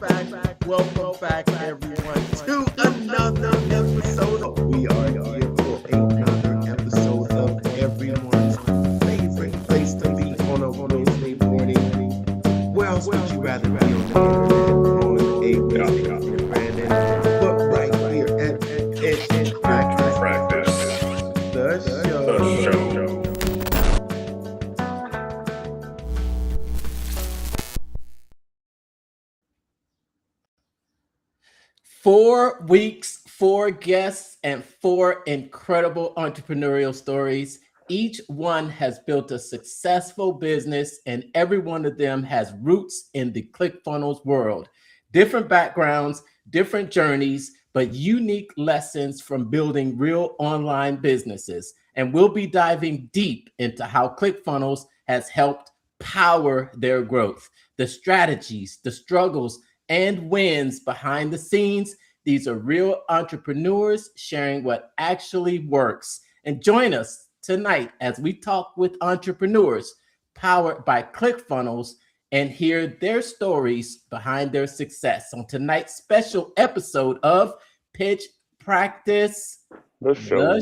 Welcome back, everyone, to another episode. We are here for another episode of everyone's favorite place to be on a Wednesday morning. Where else would you rather be on the internet on a Wednesday morning, Brandon? But right here at Practice, the show. 4 weeks, 4 guests, and 4 incredible entrepreneurial stories. Each one has built a successful business, and every one of them has roots in the Clickfunnels world. Different backgrounds, different journeys, but unique lessons from building real online businesses. And we'll be diving deep into how Clickfunnels has helped power their growth, the strategies, the struggles, and wins behind the scenes. These are real entrepreneurs sharing what actually works. And join us tonight as we talk with entrepreneurs powered by ClickFunnels and hear their stories behind their success on tonight's special episode of Pitch Practice, the show.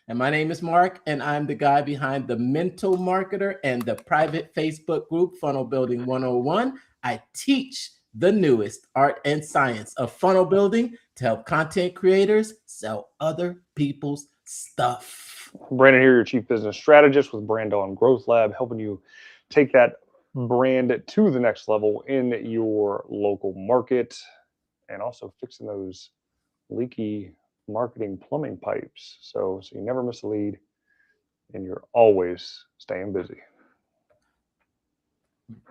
And my name is Mark, and I'm the guy behind the Mental Marketer and the private Facebook group Funnel Building 101. I teach the newest art and science of funnel building to help content creators sell other people's stuff. Brandon here, your Chief Business Strategist with Brand On Growth Lab, helping you take that brand to the next level in your local market and also fixing those leaky marketing plumbing pipes. So you never miss a lead and you're always staying busy.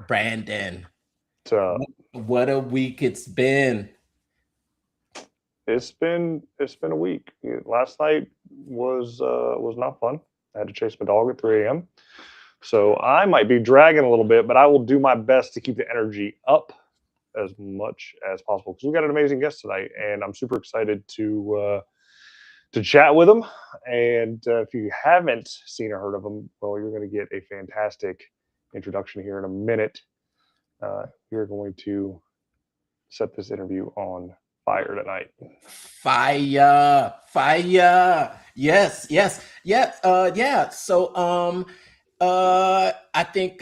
Brandon, what a week it's been. It's been a week. Last night was not fun. I had to chase my dog at 3 a.m. So I might be dragging a little bit, but I will do my best to keep the energy up as much as possible because we got an amazing guest tonight, and I'm super excited to chat with him. And if you haven't seen or heard of him, well, you're going to get a fantastic introduction here in a minute. You're going to set this interview on fire tonight. Fire. Yes. Yeah. So I think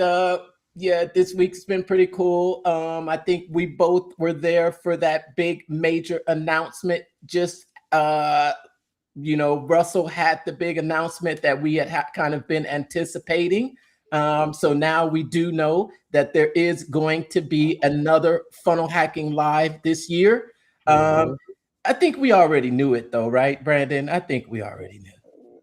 this week's been pretty cool. I think we both were there for that big major announcement. Just Russell had the big announcement that we had kind of been anticipating. So now we do know that there is going to be another Funnel Hacking Live this year. I think we already knew it though, right, Brandon? I think we already knew.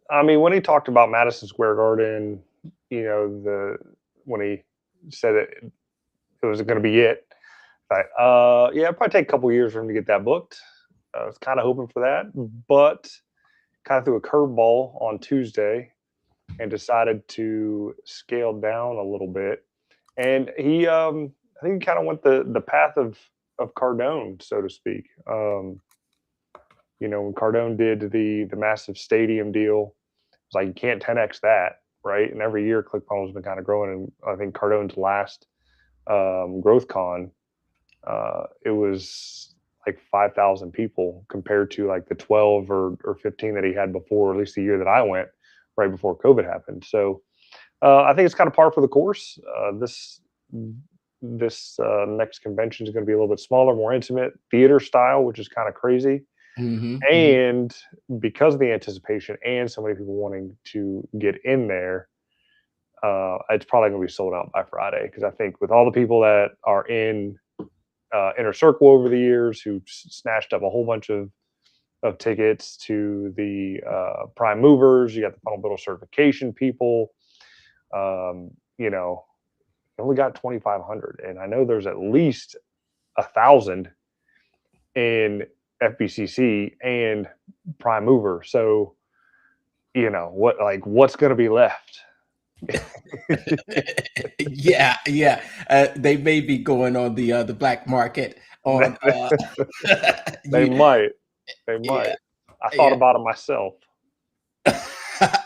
I mean, when he talked about Madison Square Garden, when he said it was going to be it, it'd probably take a couple years for him to get that booked. I was kind of hoping for that, but kind of threw a curveball on Tuesday and decided to scale down a little bit. And he, I think he kind of went the path of Cardone, so to speak. When Cardone did the massive stadium deal, it's like you can't 10x that, right? And every year ClickFunnels has been kind of growing. And I think Cardone's last Growth Con, it was like 5,000 people compared to like the 12 or 15 that he had before, at least the year that I went, right before COVID happened. So I think it's kind of par for the course. This next convention is going to be a little bit smaller, more intimate, theater style, which is kind of crazy. And because of the anticipation and so many people wanting to get in there, it's probably going to be sold out by Friday. Because I think with all the people that are in Inner Circle over the years who snatched up a whole bunch of tickets to the prime movers, you got the funnel builder certification people, only got 2,500, and I know there's at least 1,000 in FBCC and prime mover. So what's going to be left? Yeah. They may be going on the black market on they might. I thought about it myself.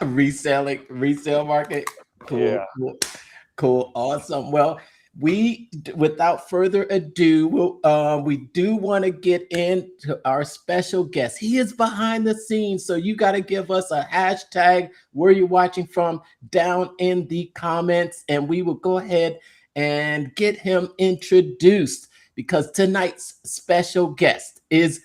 Resale market. Cool. Yeah. Cool. Awesome. Well, without further ado, we do want to get into our special guest. He is behind the scenes, so you got to give us a hashtag where you're watching from down in the comments, and we will go ahead and get him introduced, because tonight's special guest is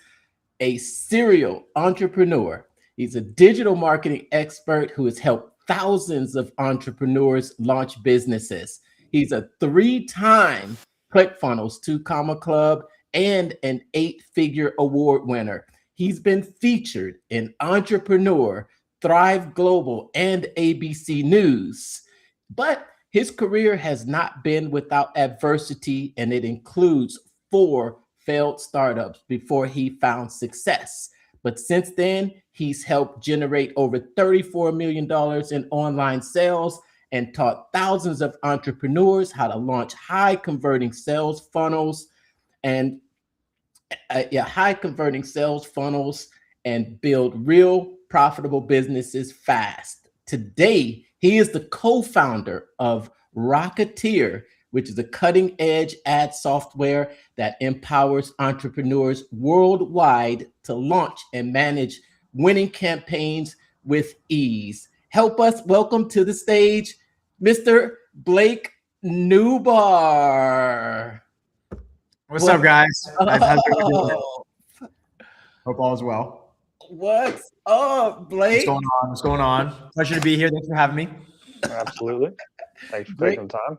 a serial entrepreneur. He's a digital marketing expert who has helped thousands of entrepreneurs launch businesses. He's a 3-time Clickfunnels 2 Comma Club and an 8-figure award winner. He's been featured in Entrepreneur, Thrive Global, and ABC News. But his career has not been without adversity, and it includes 4 failed startups before he found success. But since then, he's helped generate over $34 million in online sales and taught thousands of entrepreneurs how to launch high converting sales funnels and build real profitable businesses fast. Today, he is the co-founder of Rocketeer, which is a cutting-edge ad software that empowers entrepreneurs worldwide to launch and manage winning campaigns with ease. Help us welcome to the stage Mr. Blake Nubar. What's up, guys? Hope all is well. What's up, Blake? What's going on? Pleasure to be here. Thanks for having me. Absolutely. Thanks for taking the time.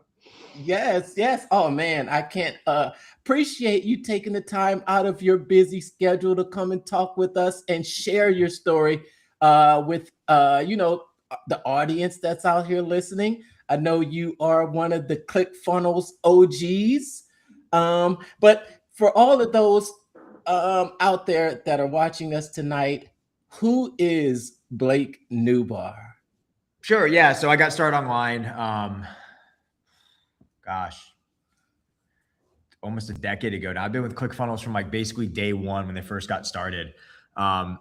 Yes. Oh man, I can't appreciate you taking the time out of your busy schedule to come and talk with us and share your story with the audience that's out here listening. I know you are one of the ClickFunnels OGs, but for all of those out there that are watching us tonight, who is Blake Nubar? Sure. Yeah. So I got started online. Almost a decade ago now. I've been with ClickFunnels from like basically day one when they first got started. I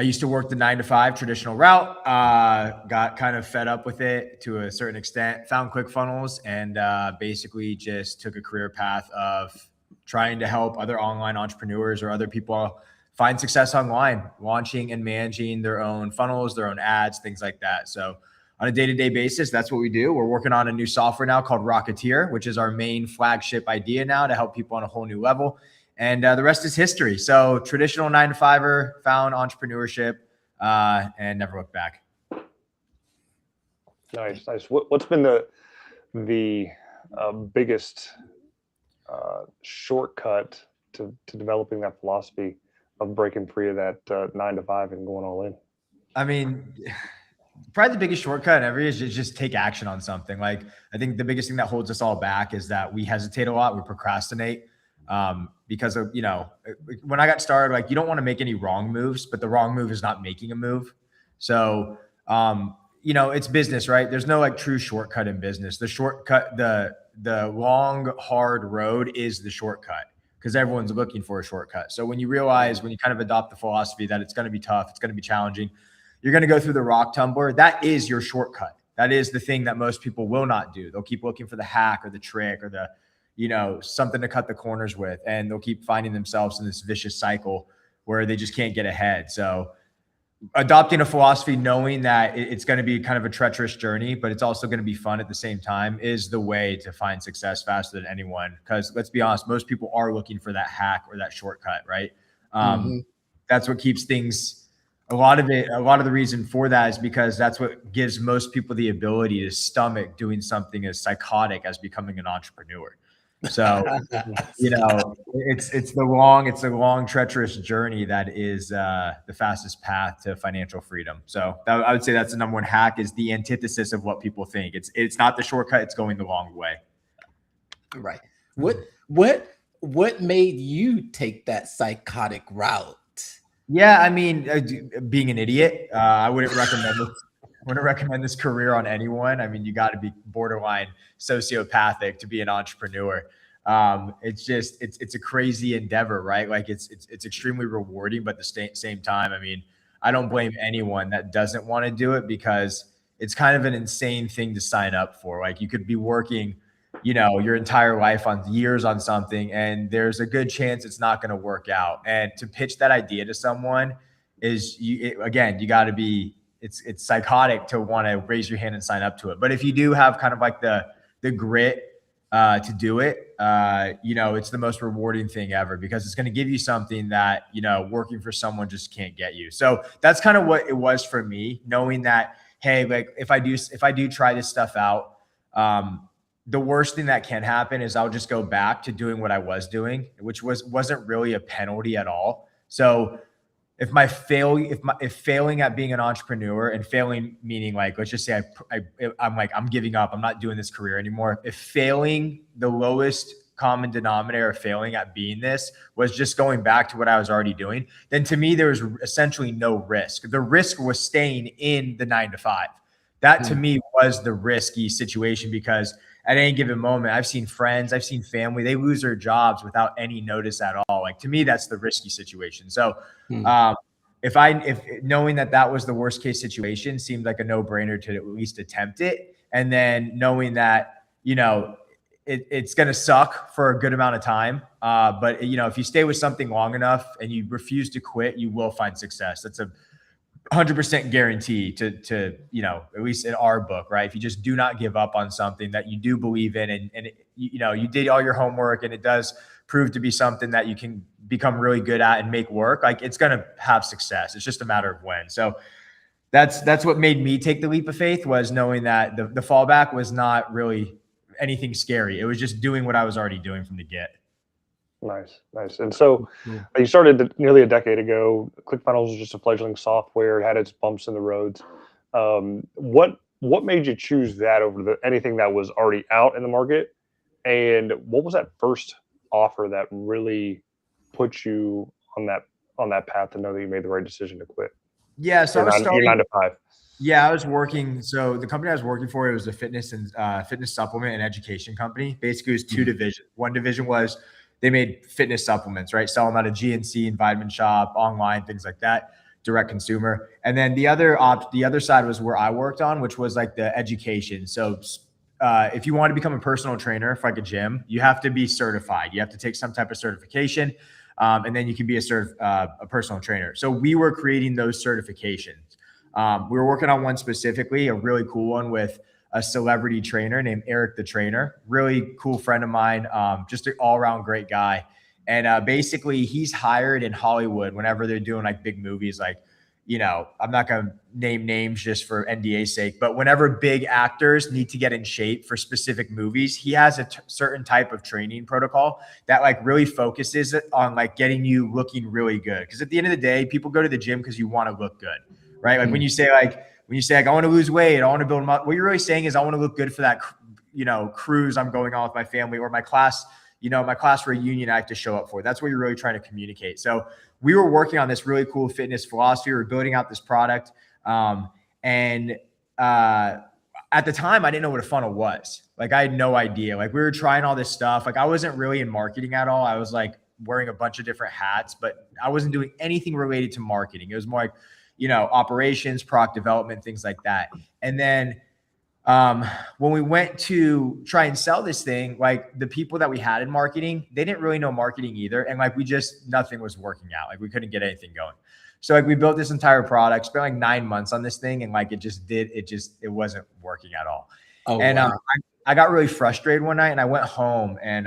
used to work the 9-to-5 traditional route, got kind of fed up with it to a certain extent, found ClickFunnels, and basically just took a career path of trying to help other online entrepreneurs or other people find success online, launching and managing their own funnels, their own ads, things like that. So on a day-to-day basis, that's what we do. We're working on a new software now called Rocketeer, which is our main flagship idea now to help people on a whole new level. And the rest is history. So traditional 9-to-5er, found entrepreneurship, and never looked back. Nice. What's been the biggest shortcut to developing that philosophy of breaking free of that 9-to-5 and going all in? I mean, probably the biggest shortcut ever is just take action on something. Like, I think the biggest thing that holds us all back is that we hesitate a lot, we procrastinate. Because of, when I got started, like, you don't want to make any wrong moves, but the wrong move is not making a move. So, it's business, right? There's no like true shortcut in business. The shortcut, the long, hard road is the shortcut because everyone's looking for a shortcut. So when you kind of adopt the philosophy that it's going to be tough, it's going to be challenging, you're going to go through the rock tumbler. That is your shortcut. That is the thing that most people will not do. They'll keep looking for the hack or the trick or the something to cut the corners with, and they'll keep finding themselves in this vicious cycle where they just can't get ahead. So adopting a philosophy, knowing that it's going to be kind of a treacherous journey, but it's also going to be fun at the same time, is the way to find success faster than anyone. Because let's be honest, most people are looking for that hack or that shortcut, right? That's what keeps things. A lot of the reason for that is because that's what gives most people the ability to stomach doing something as psychotic as becoming an entrepreneur. So, it's a long, treacherous journey that is the fastest path to financial freedom. So I would say that's the number one hack, is the antithesis of what people think. It's not the shortcut, it's going the long way. Right. What made you take that psychotic route? Yeah, I mean, being an idiot, I wouldn't recommend this career on anyone. I mean, you got to be borderline sociopathic to be an entrepreneur. It's a crazy endeavor, right? Like it's extremely rewarding, but at the same time, I mean, I don't blame anyone that doesn't want to do it, because it's kind of an insane thing to sign up for. Like you could be working, you know, your entire life on years on something, and there's a good chance it's not going to work out. And to pitch that idea to someone is again, you got to be, it's psychotic to want to raise your hand and sign up to it. But if you do have kind of like the grit to do it, you know, it's the most rewarding thing ever, because it's going to give you something that, you know, working for someone just can't get you. So that's kind of what it was for me, knowing that, hey, like if I do try this stuff out, the worst thing that can happen is I'll just go back to doing what I was doing, which wasn't really a penalty at all. So if failing at being an entrepreneur, and failing meaning like, let's just say I'm giving up, I'm not doing this career anymore. If failing, the lowest common denominator of failing at being this was just going back to what I was already doing, then to me, there was essentially no risk. The risk was staying in the 9 to 5. That to me was the risky situation, because at any given moment, I've seen friends, I've seen family, they lose their jobs without any notice at all. Like to me, that's the risky situation. So if knowing that was the worst case situation seemed like a no brainer to at least attempt it. And then knowing that, you know, it's going to suck for a good amount of time. But you know, if you stay with something long enough and you refuse to quit, you will find success. That's a 100% guarantee to, you know, at least in our book, right? If you just do not give up on something that you do believe in, and you know, you did all your homework and it does prove to be something that you can become really good at and make work, like it's going to have success. It's just a matter of when. So that's what made me take the leap of faith, was knowing that the fallback was not really anything scary. It was just doing what I was already doing from the get. Nice. And so you started nearly a decade ago. ClickFunnels was just a fledgling software. It had its bumps in the roads. What made you choose that over anything that was already out in the market? And what was that first offer that really put you on that path to know that you made the right decision to quit? Yeah, so you're 9 to 5. Yeah, I was working. So the company I was working for, it was a fitness supplement and education company. Basically, it was two divisions. One division was they made fitness supplements, right? Sell them at a GNC and Vitamin Shop, online, things like that, direct consumer. And then the other side was where I worked on, which was like the education. So if you want to become a personal trainer for like a gym, you have to be certified. You have to take some type of certification, and then you can be a personal trainer. So we were creating those certifications. We were working on one specifically, a really cool one with a celebrity trainer named Eric the Trainer, really cool friend of mine, just an all-around great guy. And basically he's hired in Hollywood whenever they're doing like big movies, like, you know, I'm not going to name names just for NDA's sake, but whenever big actors need to get in shape for specific movies, he has a certain type of training protocol that like really focuses on like getting you looking really good. Because at the end of the day, people go to the gym because you want to look good, right? Like when you say I want to lose weight, I want to build them up, what you're really saying is I want to look good for that, you know, cruise I'm going on with my family, or my class, you know, my class reunion I have to show up for. That's what you're really trying to communicate. So we were working on this really cool fitness philosophy. We were building out this product. And at the time, I didn't know what a funnel was. Like I had no idea. Like we were trying all this stuff. Like I wasn't really in marketing at all. I was like wearing a bunch of different hats, but I wasn't doing anything related to marketing. It was more like, you know, operations, product development, things like that. And then when we went to try and sell this thing, like the people that we had in marketing, they didn't really know marketing either. And like, nothing was working out. Like we couldn't get anything going. So like we built this entire product, spent like 9 months on this thing. And like, it wasn't working at all. Oh, and wow. I got really frustrated one night and I went home and,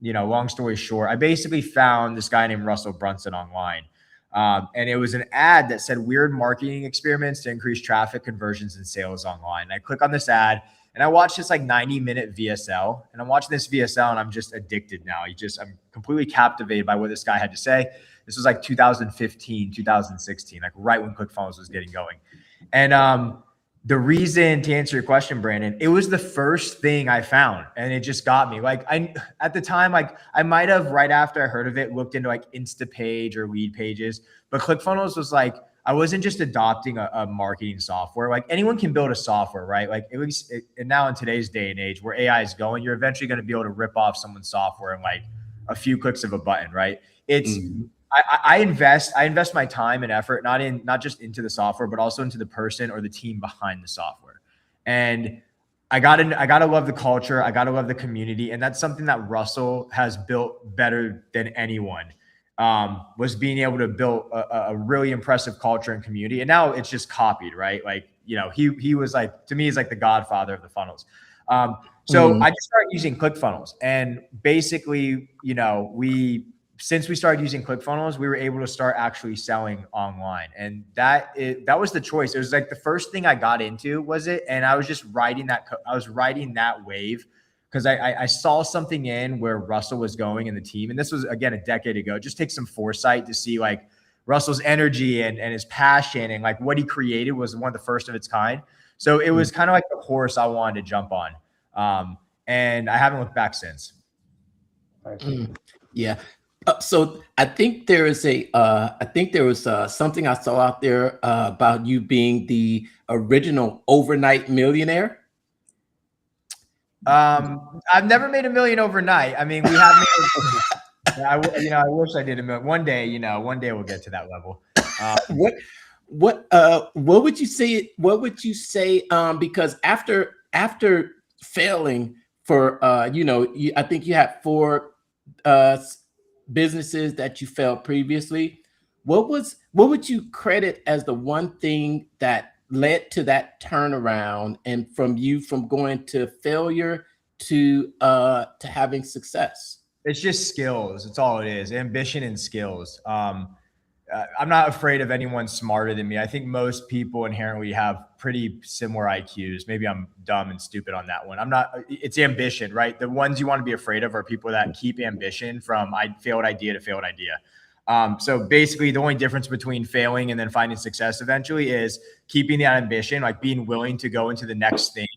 you know, long story short, I basically found this guy named Russell Brunson online. And it was an ad that said weird marketing experiments to increase traffic, conversions, and sales online. And I click on this ad and I watched this like 90-minute VSL, and I'm watching this VSL and I'm just addicted now. I'm completely captivated by what this guy had to say. This was like 2015, 2016, like right when ClickFunnels was getting going. And, the reason, to answer your question, Brandon, it was the first thing I found and it just got me. Like at the time, like I might have right after I heard of it, looked into like Instapage or lead pages, but ClickFunnels was like, I wasn't just adopting a marketing software. Like anyone can build a software, right? Like at least, and now in today's day and age where AI is going, you're eventually going to be able to rip off someone's software in like a few clicks of a button, right? I invest my time and effort, not just into the software, but also into the person or the team behind the software. And I gotta love the culture. I gotta love the community. And that's something that Russell has built better than anyone, was being able to build a really impressive culture and community. And now it's just copied, right? Like, you know, he was like, to me, he's like the godfather of the funnels. So I just started using ClickFunnels, and basically, you know, since we started using ClickFunnels, we were able to start actually selling online. And that was the choice. It was like the first thing I got into was it. And I was just riding that wave because I saw something in where Russell was going in the team. And this was, again, a decade ago. It just takes some foresight to see like Russell's energy and his passion, and like what he created was one of the first of its kind. So it was kind of like the horse I wanted to jump on. And I haven't looked back since. Yeah. So I think there is something I saw out there about you being the original overnight millionaire. I've never made $1 million overnight. I mean, we have made, I wish I did $1 million. One day we'll get to that level. What would you say? What would you say? Because after failing for, I think you had 4 businesses that you failed previously. What would you credit as the one thing that led to that turnaround, and from going to failure to having success? It's just skills. It's all it is. Ambition and skills. I'm not afraid of anyone smarter than me. I think most people inherently have pretty similar IQs. Maybe I'm dumb and stupid on that one. It's ambition, right? The ones you want to be afraid of are people that keep ambition from failed idea to failed idea. So basically the only difference between failing and then finding success eventually is keeping that ambition, like being willing to go into the next thing,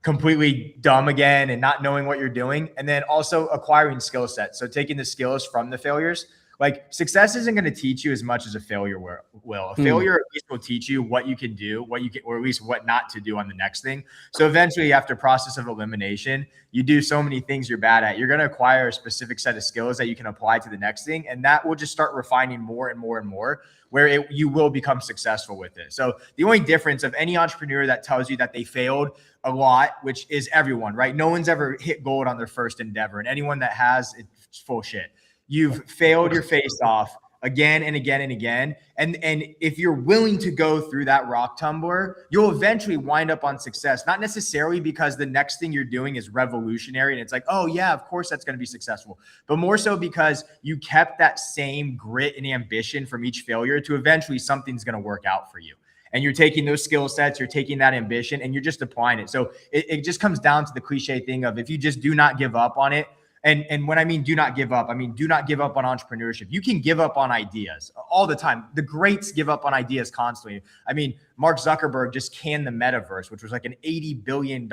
completely dumb again and not knowing what you're doing. And then also acquiring skill sets. So taking the skills from the failures. Like success isn't going to teach you as much as a failure will. A failure at least will teach you what you can do, or at least what not to do on the next thing. So eventually after process of elimination, you do so many things you're bad at. You're going to acquire a specific set of skills that you can apply to the next thing. And that will just start refining more and more and more, where you will become successful with it. So the only difference of any entrepreneur that tells you that they failed a lot, which is everyone, right? No one's ever hit gold on their first endeavor. And anyone that has, it's full shit. You've failed your face off again and again and again. And if you're willing to go through that rock tumbler, you'll eventually wind up on success. Not necessarily because the next thing you're doing is revolutionary and it's like, oh yeah, of course that's going to be successful. But more so because you kept that same grit and ambition from each failure to eventually something's going to work out for you. And you're taking those skill sets, you're taking that ambition, and you're just applying it. So it just comes down to the cliche thing of if you just do not give up on it. And when I mean do not give up, I mean do not give up on entrepreneurship. You can give up on ideas all the time. The greats give up on ideas constantly. I mean, Mark Zuckerberg just canned the metaverse, which was like an $80 billion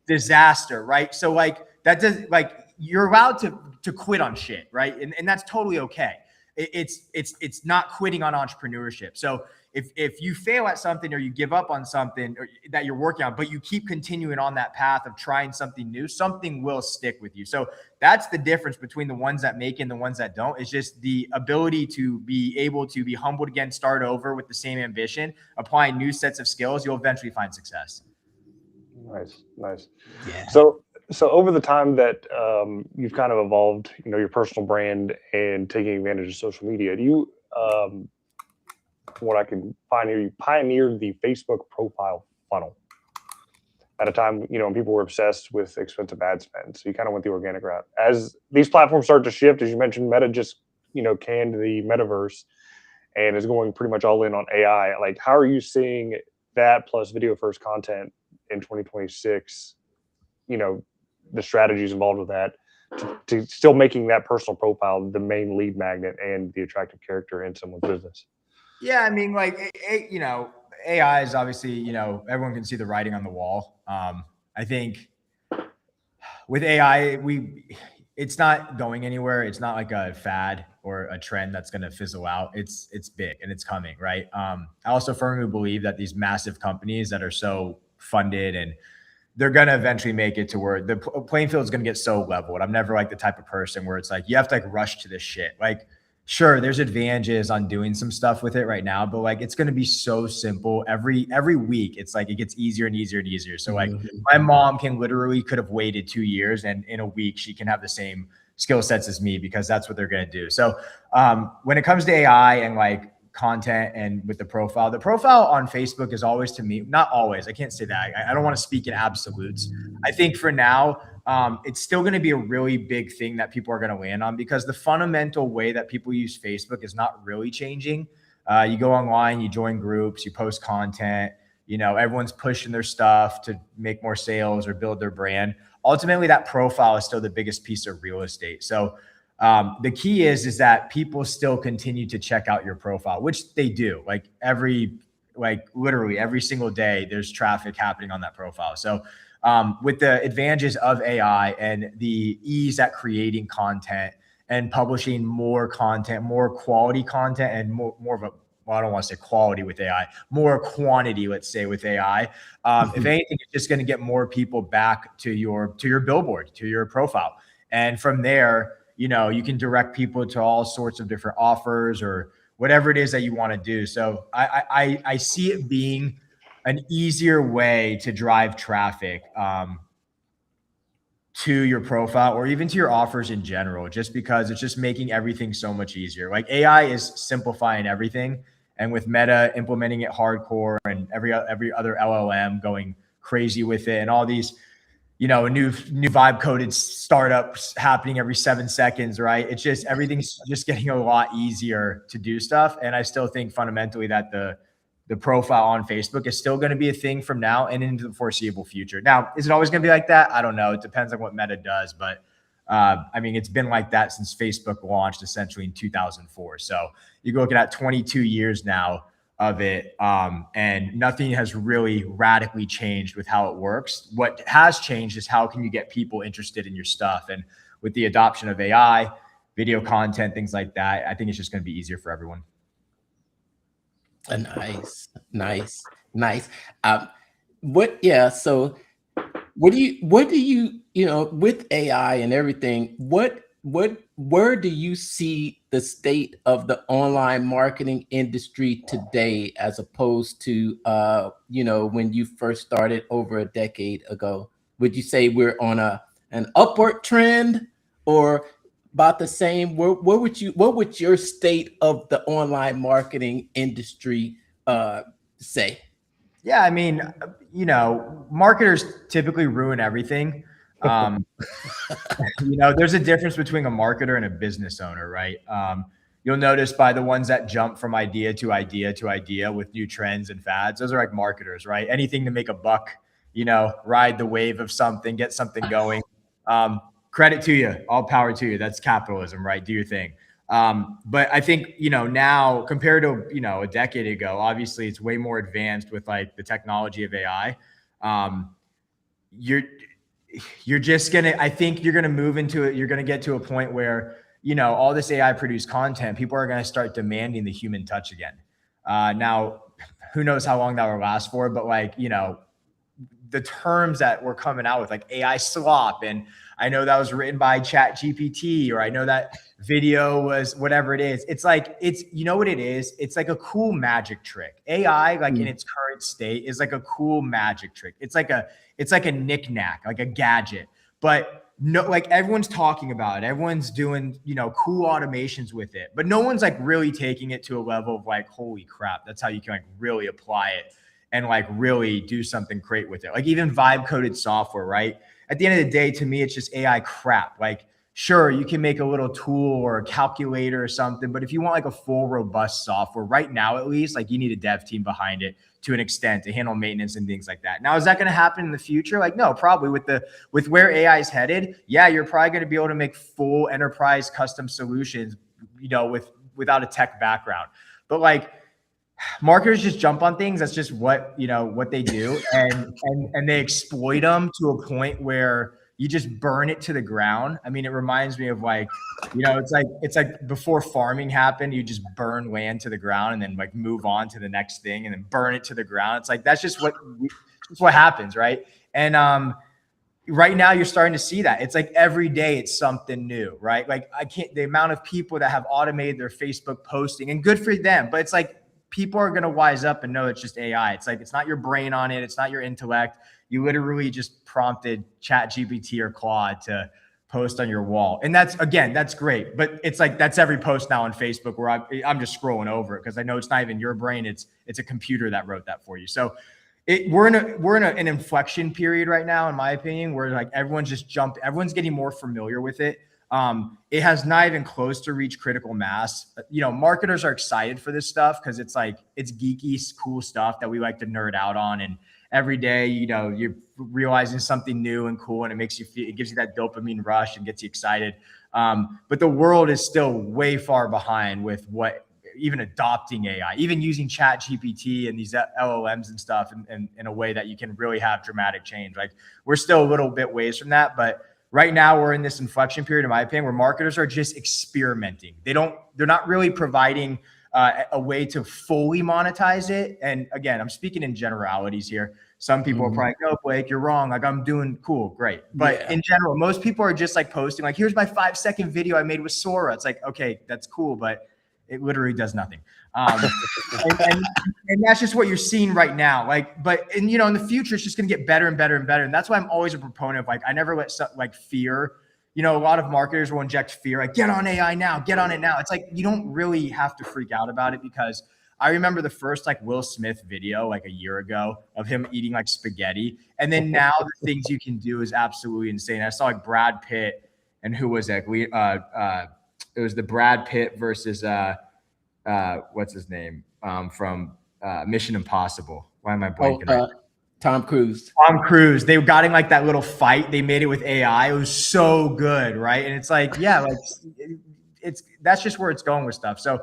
disaster, right? So like that does, like, you're allowed to quit on shit, right? And that's totally okay. It's not quitting on entrepreneurship. So if you fail at something or you give up on something that you're working on, but you keep continuing on that path of trying something new, something will stick with you. So that's the difference between the ones that make and the ones that don't. It's just the ability to be able to be humbled again, start over with the same ambition, applying new sets of skills. You'll eventually find success. Nice. Yeah. So over the time that you've kind of evolved, your personal brand and taking advantage of social media, do you, from what I can find here, you pioneered the Facebook profile funnel at a time, when people were obsessed with expensive ad spend. So you kind of went the organic route. As these platforms start to shift, as you mentioned, Meta just, canned the metaverse and is going pretty much all in on AI. Like, how are you seeing that plus video first content in 2026, the strategies involved with that to still making that personal profile the main lead magnet and the attractive character in someone's business? Yeah, I mean, like, AI is obviously, everyone can see the writing on the wall. I think with AI, it's not going anywhere. It's not like a fad or a trend that's going to fizzle out. It's big and it's coming, right? I also firmly believe that these massive companies that are so funded, and they're going to eventually make it to where the playing field is going to get so leveled. I'm never like the type of person where it's like, you have to like rush to this shit. Like, sure, there's advantages on doing some stuff with it right now, but like it's going to be so simple every week. It's like it gets easier and easier and easier. So like my mom could have waited 2 years, and in a week she can have the same skill sets as me, because that's what they're going to do. So when it comes to AI and like content and with the profile on Facebook is always, to me, not always, I can't say that. I don't want to speak in absolutes. I think for now, it's still going to be a really big thing that people are going to land on, because the fundamental way that people use Facebook is not really changing. You go online, you join groups, you post content, you know, everyone's pushing their stuff to make more sales or build their brand. Ultimately, that profile is still the biggest piece of real estate. So the key is that people still continue to check out your profile, which they do. Like literally every single day, there's traffic happening on that profile. So with the advantages of AI and the ease at creating content and publishing more content, more quality content, and more of a, well, I don't want to say quality with AI, more quantity, let's say, with AI. If anything, it's just going to get more people back to your billboard, to your profile. And from there, you know, you can direct people to all sorts of different offers or whatever it is that you want to do. So I see it being an easier way to drive traffic to your profile or even to your offers in general, just because it's just making everything so much easier. Like AI is simplifying everything. And with Meta implementing it hardcore and every other LLM going crazy with it, and all these, you know, new vibe coded startups happening every 7 seconds, right? It's just, everything's just getting a lot easier to do stuff. And I still think fundamentally that the profile on Facebook is still going to be a thing from now and into the foreseeable future. Now, is it always going to be like that? I don't know. It depends on what Meta does, but I mean, it's been like that since Facebook launched essentially in 2004. So you're looking at 22 years now of it, and nothing has really radically changed with how it works. What has changed is how can you get people interested in your stuff, and with the adoption of AI, video content, things like that, I think it's just going to be easier for everyone. Nice. So what do you, you know, with AI and everything, where do you see the state of the online marketing industry today, as opposed to, you know, when you first started over a decade ago? Would you say we're on an upward trend, or about the same? What would your state of the online marketing industry say? Yeah, I mean, you know, marketers typically ruin everything. You know, there's a difference between a marketer and a business owner, right? You'll notice by the ones that jump from idea to idea to idea with new trends and fads, those are like marketers, right? Anything to make a buck, you know, ride the wave of something, get something going. Credit to you, all power to you. That's capitalism, right? Do your thing. But I think, you know, now compared to, you know, a decade ago, obviously it's way more advanced with like the technology of AI. You're just gonna, I think you're gonna move into it. You're gonna get to a point where, you know, all this AI produced content, people are gonna start demanding the human touch again. Now, who knows how long that will last for, but like, you know, the terms that we're coming out with, like AI slop, and I know that was written by Chat GPT, or I know that video was whatever it is. It's like, it's, you know what it is? It's like a cool magic trick. AI, like in its current state, is like a cool magic trick. It's like a knick-knack, like a gadget, but no, like everyone's talking about it. Everyone's doing, you know, cool automations with it, but no one's like really taking it to a level of like, holy crap, that's how you can like really apply it and like really do something great with it. Like even vibe coded software, right? At the end of the day, to me, it's just AI crap. Like, sure, you can make a little tool or a calculator or something, but if you want like a full robust software right now, at least, like you need a dev team behind it to an extent to handle maintenance and things like that. Now, is that going to happen in the future? Like, no, probably with where AI is headed. Yeah, you're probably going to be able to make full enterprise custom solutions, you know, without a tech background. But like, marketers just jump on things. That's just what, you know, what they do. And they exploit them to a point where you just burn it to the ground. I mean, it reminds me of like, you know, it's like before farming happened, you just burn land to the ground and then like move on to the next thing and then burn it to the ground. It's like, that's just what happens. Right. And right now you're starting to see that. It's like every day it's something new, right? Like the amount of people that have automated their Facebook posting, and good for them, but it's like people are going to wise up and know it's just AI. It's like, it's not your brain on it. It's not your intellect. You literally just prompted ChatGPT or Claude to post on your wall. And that's, again, that's great. But it's like, that's every post now on Facebook where I'm just scrolling over it because I know it's not even your brain. It's a computer that wrote that for you. So we're in an inflection period right now, in my opinion, where like everyone's getting more familiar with it. It has not even close to reach critical mass. You know, marketers are excited for this stuff because it's like, it's geeky, cool stuff that we like to nerd out on. And every day, you know, you're realizing something new and cool, and it gives you that dopamine rush and gets you excited. But the world is still way far behind with even adopting AI, even using ChatGPT and these LLMs and stuff in a way that you can really have dramatic change. Like, we're still a little bit ways from that, but right now we're in this inflection period, in my opinion, where marketers are just experimenting. They're not really providing a way to fully monetize it. And again, I'm speaking in generalities here. Some people are probably, no, Blake, you're wrong. Like, I'm doing cool, great. But in general, most people are just like posting, like, here's my 5-second video I made with Sora. It's like, okay, that's cool, but it literally does nothing. And that's just what you're seeing right now. Like, but you know, in the future, it's just going to get better and better and better. And that's why I'm always a proponent of, like, I never let fear. You know, a lot of marketers will inject fear, like, get on AI now, get on it now. It's like, you don't really have to freak out about it, because I remember the first like Will Smith video like a year ago of him eating like spaghetti. And then now the things you can do is absolutely insane. I saw like Brad Pitt, and who was that? It was the Brad Pitt versus what's his name from Mission Impossible. Why am I blanking? Tom Cruise. Tom Cruise. They got in like that little fight. They made it with AI. It was so good, right? And it's like, yeah, like that's just where it's going with stuff. So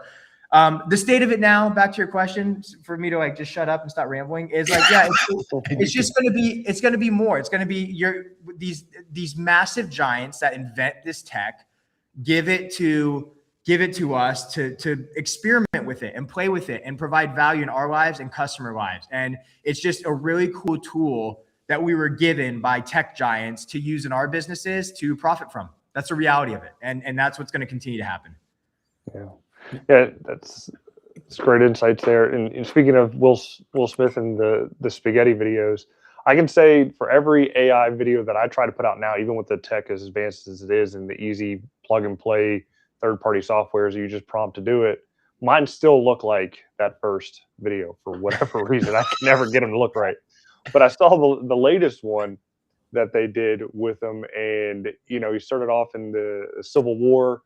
the state of it now, back to your question, for me to like just shut up and stop rambling, is like, yeah, it's just going to be more. It's going to be these massive giants that invent this tech, give it to us to experiment with it and play with it and provide value in our lives and customer lives. And it's just a really cool tool that we were given by tech giants to use in our businesses to profit from. That's the reality of it. And that's what's going to continue to happen. Yeah, that's great insights there. And speaking of Will Smith and the spaghetti videos, I can say for every AI video that I try to put out now, even with the tech as advanced as it is and the easy plug and play third-party softwares you just prompt to do it, mine still look like that first video for whatever reason. I can never get them to look right. But I saw the latest one that they did with them, and you know, he started off in the Civil War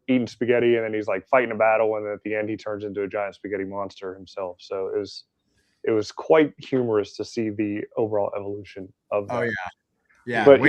eating spaghetti, and then he's like fighting a battle, and then at the end he turns into a giant spaghetti monster himself. So it was quite humorous to see the overall evolution of that. Oh yeah. But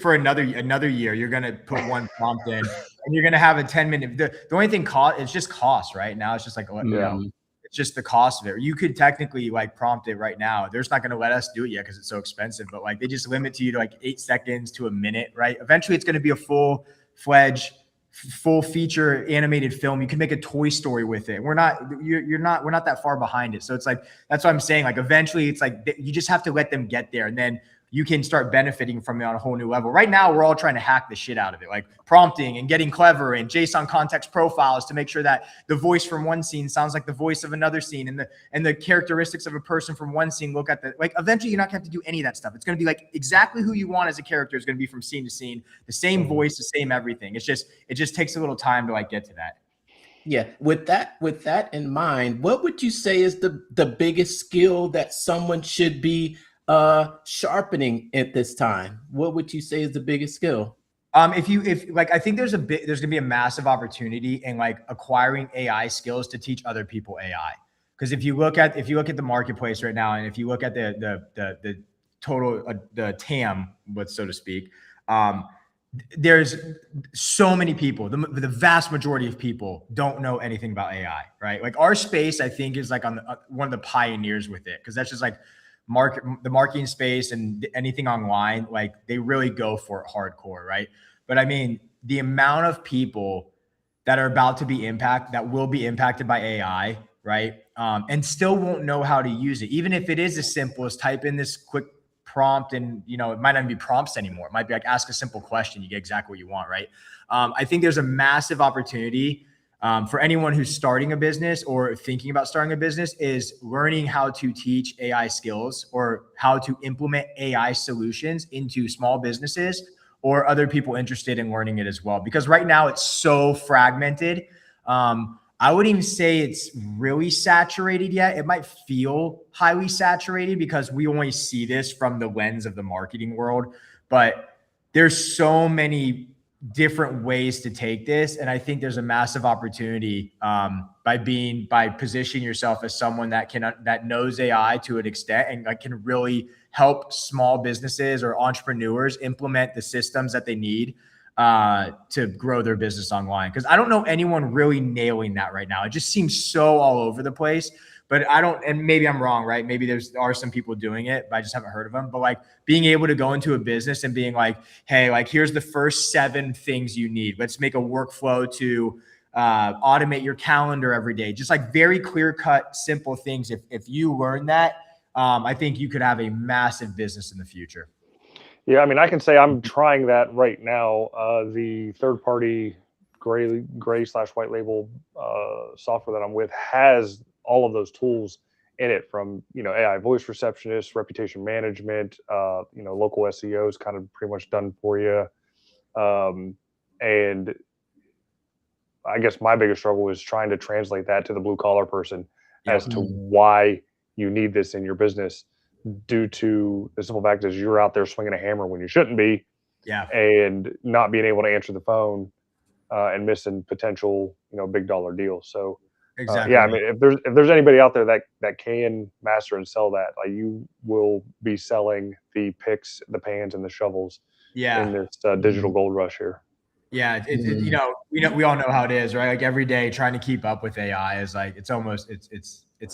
for another year, you're gonna put one prompt in, and you're gonna have a 10-minute. The only thing it's just cost right now. It's just like, you know, it's just the cost of it. You could technically like prompt it right now. They're just not gonna let us do it yet because it's so expensive. But like, they just limit to you to like 8 seconds to a minute, right? Eventually, it's gonna be a full-fledged, full feature animated film. You can make a Toy Story with it. We're not that far behind it. So it's like, that's what I'm saying. Like, eventually it's like, you just have to let them get there, and then you can start benefiting from it on a whole new level. Right now, we're all trying to hack the shit out of it, like prompting and getting clever and JSON context profiles to make sure that the voice from one scene sounds like the voice of another scene, and the characteristics of a person from one scene look at the, like, eventually you're not gonna have to do any of that stuff. It's gonna be like exactly who you want as a character is gonna be from scene to scene, the same voice, the same everything. It just takes a little time to like get to that. Yeah. With that in mind, what would you say is the biggest skill that someone should be sharpening at this time? What would you say is the biggest skill? If like, I think there's gonna be a massive opportunity in like acquiring AI skills to teach other people AI. Because if you look at the marketplace right now, and if you look at the total the TAM, so to speak, there's so many people. The vast majority of people don't know anything about AI, right? Like, our space, I think, is like on one of the pioneers with it, because that's just like the marketing space and anything online, like they really go for it hardcore, right? But I mean, the amount of people that are about to be that will be impacted by AI, right? And still won't know how to use it, even if it is as simple as type in this quick prompt, and it might not even be prompts anymore. It might be like, ask a simple question, you get exactly what you want, right? I think there's a massive opportunity for anyone who's starting a business or thinking about starting a business, is learning how to teach AI skills or how to implement AI solutions into small businesses or other people interested in learning it as well. Because right now it's so fragmented. I wouldn't even say it's really saturated yet. It might feel highly saturated because we only see this from the lens of the marketing world, but there's so many different ways to take this. And I think there's a massive opportunity by positioning yourself as someone that knows AI to an extent and can really help small businesses or entrepreneurs implement the systems that they need to grow their business online. Because I don't know anyone really nailing that right now. It just seems so all over the place. But and maybe I'm wrong, right? Maybe there are some people doing it, but I just haven't heard of them. But like being able to go into a business and being like, hey, like here's the first 7 things you need. Let's make a workflow to automate your calendar every day. Just like very clear cut, simple things. If you learn that, I think you could have a massive business in the future. Yeah, I mean, I can say I'm trying that right now. The third-party gray/white label software that I'm with has all of those tools in it, from AI voice receptionist, reputation management, local SEO is kind of pretty much done for you. And I guess my biggest struggle is trying to translate that to the blue collar person as to why you need this in your business, due to the simple fact is you're out there swinging a hammer when you shouldn't be, and not being able to answer the phone and missing potential, big dollar deals. So exactly. I mean, if there's anybody out there that can master and sell that, like, you will be selling the picks, the pans, and the shovels in this digital gold rush here. Yeah, we all know how it is, right? Like every day trying to keep up with AI is like, it's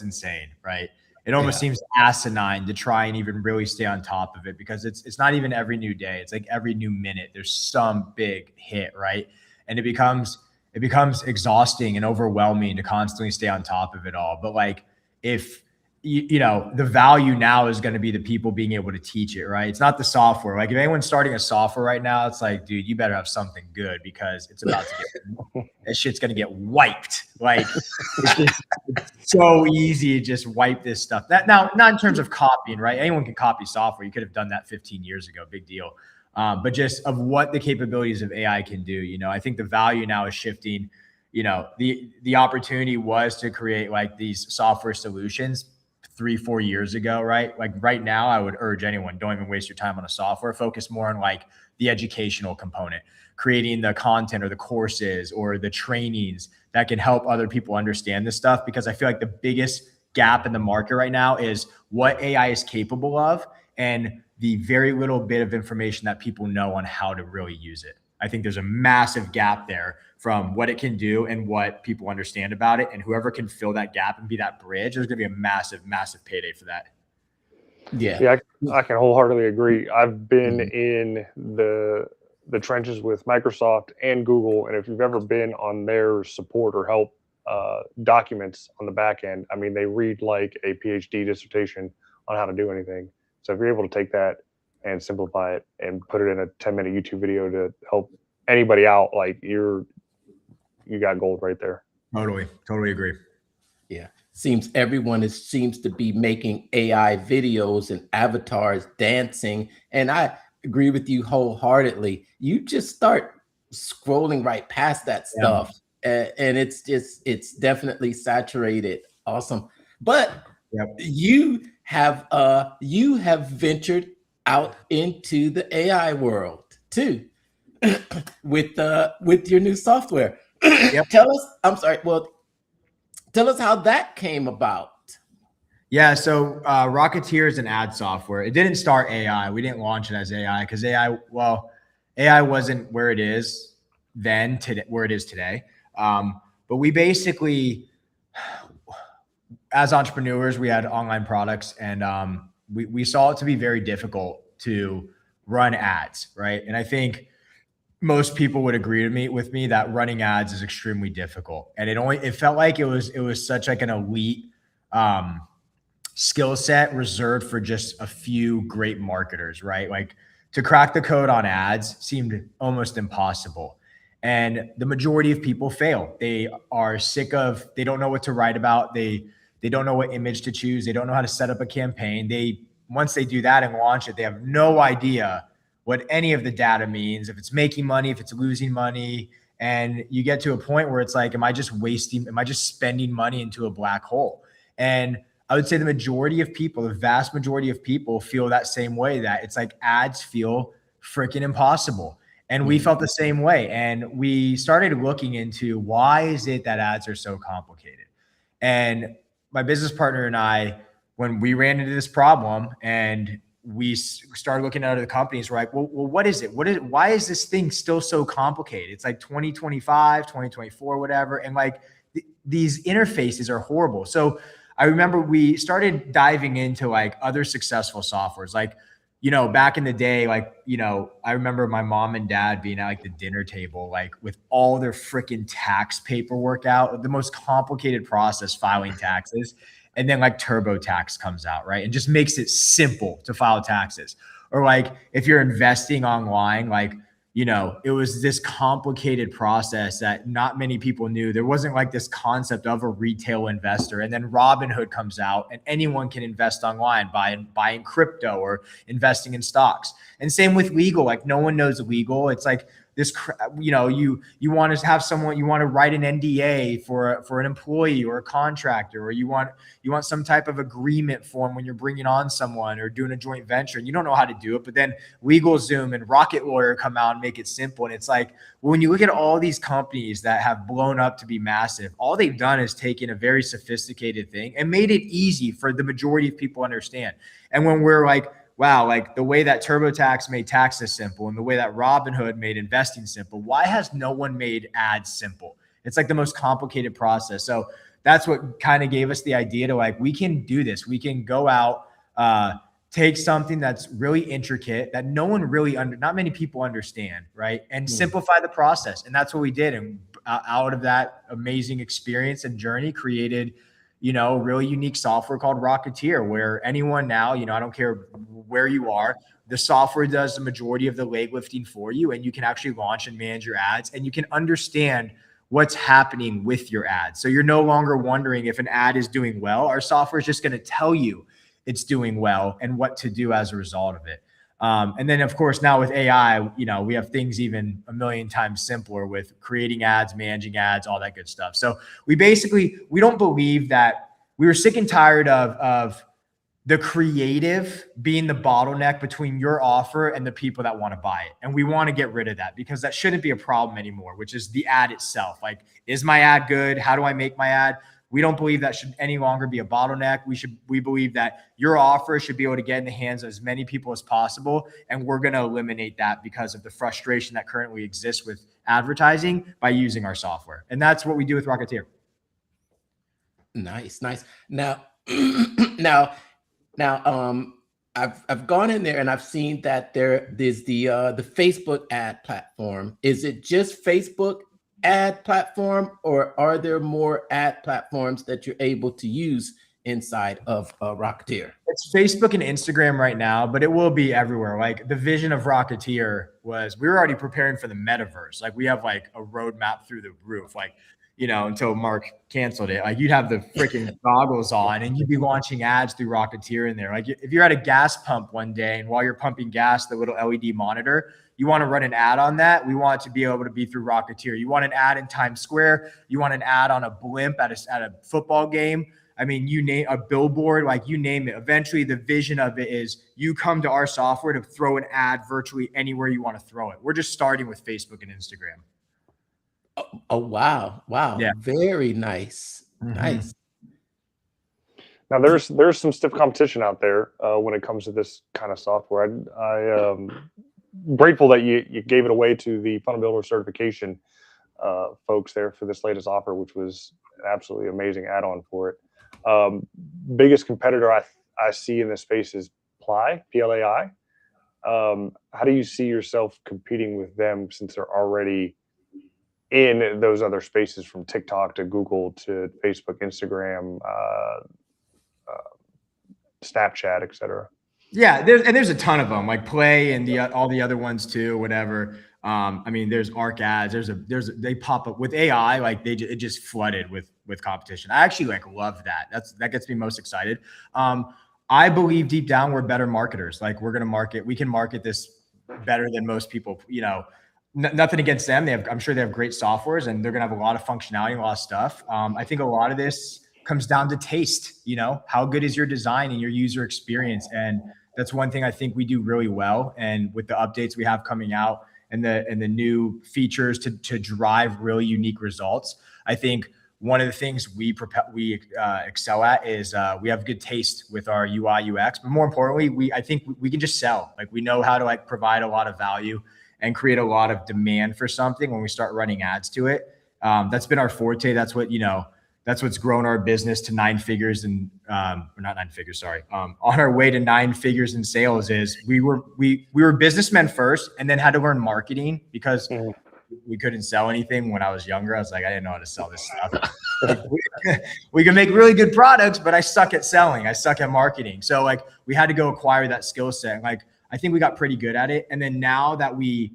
insane, right? It almost seems asinine to try and even really stay on top of it, because it's not even every new day. It's like every new minute there's some big hit, right? And it becomes exhausting and overwhelming to constantly stay on top of it all. But like, if the value now is going to be the people being able to teach it, right? It's not the software. Like if anyone's starting a software right now, it's like, dude, you better have something good, because it's about to get, that shit's going to get wiped. Like it's so easy to just wipe this stuff. Now, not in terms of copying, right? Anyone can copy software. You could have done that 15 years ago. Big deal. But just of what the capabilities of AI can do, I think the value now is shifting. The opportunity was to create like these software solutions 3-4 years ago, right? Like right now, I would urge anyone, don't even waste your time on a software. Focus more on like the educational component, creating the content or the courses or the trainings that can help other people understand this stuff. Because I feel like the biggest gap in the market right now is what AI is capable of and the very little bit of information that people know on how to really use it. I think there's a massive gap there from what it can do and what people understand about it. And whoever can fill that gap and be that bridge, there's going to be a massive, massive payday for that. Yeah, I can wholeheartedly agree. I've been in the trenches with Microsoft and Google, and if you've ever been on their support or help documents on the back end, I mean, they read like a PhD dissertation on how to do anything. So if you're able to take that and simplify it and put it in a 10-minute YouTube video to help anybody out, like you got gold right there. Totally agree. Yeah. Seems everyone seems to be making AI videos and avatars dancing. And I agree with you wholeheartedly. You just start scrolling right past that stuff. And it's definitely saturated. Awesome. But you have ventured out into the AI world too, with your new software. Tell us how that came about. Yeah, so Rocketeer is an ad software. It didn't start AI. We didn't launch it as AI because AI wasn't where it is then to where it is today. But we basically, as entrepreneurs, we had online products, and we saw it to be very difficult to run ads, right? And I think most people would agree with me that running ads is extremely difficult. And it felt like it was such like an elite skill set reserved for just a few great marketers, right? Like to crack the code on ads seemed almost impossible. And the majority of people fail. They are sick of, they don't know what to write about. They don't know what image to choose. They don't know how to set up a campaign. Once they do that and launch it, they have no idea what any of the data means, if it's making money, if it's losing money. And you get to a point where it's like, am I just spending money into a black hole? And I would say the majority of people, the vast majority of people feel that same way, that it's like ads feel freaking impossible. And we felt the same way. And we started looking into why is it that ads are so complicated? And my business partner and I, when we ran into this problem and we started looking at other companies, we're like, well, what is it? Why is this thing still so complicated? It's like 2025, 2024, whatever. And like these interfaces are horrible. So I remember we started diving into like other successful softwares, like, you know, back in the day, like, you know, I remember my mom and dad being at like the dinner table, like with all their freaking tax paperwork out, the most complicated process, filing taxes. And then like TurboTax comes out, right? And just makes it simple to file taxes. Or like if you're investing online, like, you know, it was this complicated process that not many people knew. There wasn't like this concept of a retail investor. And then Robinhood comes out and anyone can invest online by buying crypto or investing in stocks. And same with legal, like no one knows legal. It's like this, you know, you want to have someone, you want to write an NDA for an employee or a contractor, or you want some type of agreement form when you're bringing on someone or doing a joint venture and you don't know how to do it. But then LegalZoom and Rocket Lawyer come out and make it simple. And it's like, well, when you look at all these companies that have blown up to be massive, all they've done is taken a very sophisticated thing and made it easy for the majority of people to understand. And when we're like, wow, like the way that TurboTax made taxes simple and the way that Robinhood made investing simple, why has no one made ads simple? It's like the most complicated process. So that's what kind of gave us the idea to like, we can do this. We can go out, take something that's really intricate that no one really, not many people understand, right? And simplify the process. And that's what we did. And out of that amazing experience and journey created, you know, really unique software called Rocketeer, where anyone now, you know, I don't care where you are, the software does the majority of the leg lifting for you, and you can actually launch and manage your ads, and you can understand what's happening with your ads. So you're no longer wondering if an ad is doing well. Our software is just going to tell you it's doing well and what to do as a result of it. And then of course, now with AI, you know, we have things even a million times simpler with creating ads, managing ads, all that good stuff. So we don't believe that we were sick and tired of the creative being the bottleneck between your offer and the people that want to buy it. And we want to get rid of that because that shouldn't be a problem anymore, which is the ad itself. Like, is my ad good? How do I make my ad? We don't believe that should any longer be a bottleneck. We believe that your offer should be able to get in the hands of as many people as possible. And we're going to eliminate that because of the frustration that currently exists with advertising by using our software. And that's what we do with Rocketeer. Nice. Now, I've gone in there and I've seen that there's the Facebook ad platform. Is it just Facebook ad platform, or are there more ad platforms that you're able to use inside of Rocketeer? It's Facebook and Instagram right now, but it will be everywhere. Like the vision of Rocketeer was, we were already preparing for the metaverse. Like we have like a roadmap through the roof, like, you know, until Mark canceled it. Like you'd have the freaking goggles on and you'd be launching ads through Rocketeer in there. Like if you're at a gas pump one day and while you're pumping gas, the little LED monitor, you want to run an ad on that, we want it to be able to be through Rocketeer. You want an ad in Times Square, you want an ad on a blimp at a football game. I mean, you name a billboard, like you name it. Eventually, the vision of it is you come to our software to throw an ad virtually anywhere you want to throw it. We're just starting with Facebook and Instagram. Oh, wow. Yeah. Very nice. Nice. Now there's some stiff competition out there when it comes to this kind of software. I'm grateful that you gave it away to the Funnel Builder certification folks there for this latest offer, which was an absolutely amazing add-on for it. Biggest competitor I see in this space is PLAI. How do you see yourself competing with them since they're already in those other spaces, from TikTok to Google to Facebook, Instagram, Snapchat, etc. Yeah, there's a ton of them, like Play and all the other ones too, whatever. I mean, there's ARC ads. They pop up with AI, like it just flooded with competition. I actually like love that. That gets me most excited. I believe deep down we're better marketers. Like we can market this better than most people. You know, nothing against them. I'm sure they have great softwares and they're gonna have a lot of functionality, a lot of stuff. I think a lot of this comes down to taste. You know, how good is your design and your user experience? And that's one thing I think we do really well. And with the updates we have coming out and the new features to drive really unique results, I think one of the things we excel at is we have good taste with our UI UX, but more importantly, I think we can just sell. Like we know how to like provide a lot of value and create a lot of demand for something when we start running ads to it. That's been our forte. That's what, you know, that's what's grown our business to 9 figures and or not 9 figures, sorry. On our way to 9 figures in sales is we were businessmen first and then had to learn marketing because we couldn't sell anything when I was younger. I was like, I didn't know how to sell this stuff. We can make really good products, but I suck at selling. I suck at marketing. So like we had to go acquire that skill set. Like I think we got pretty good at it. And then now that we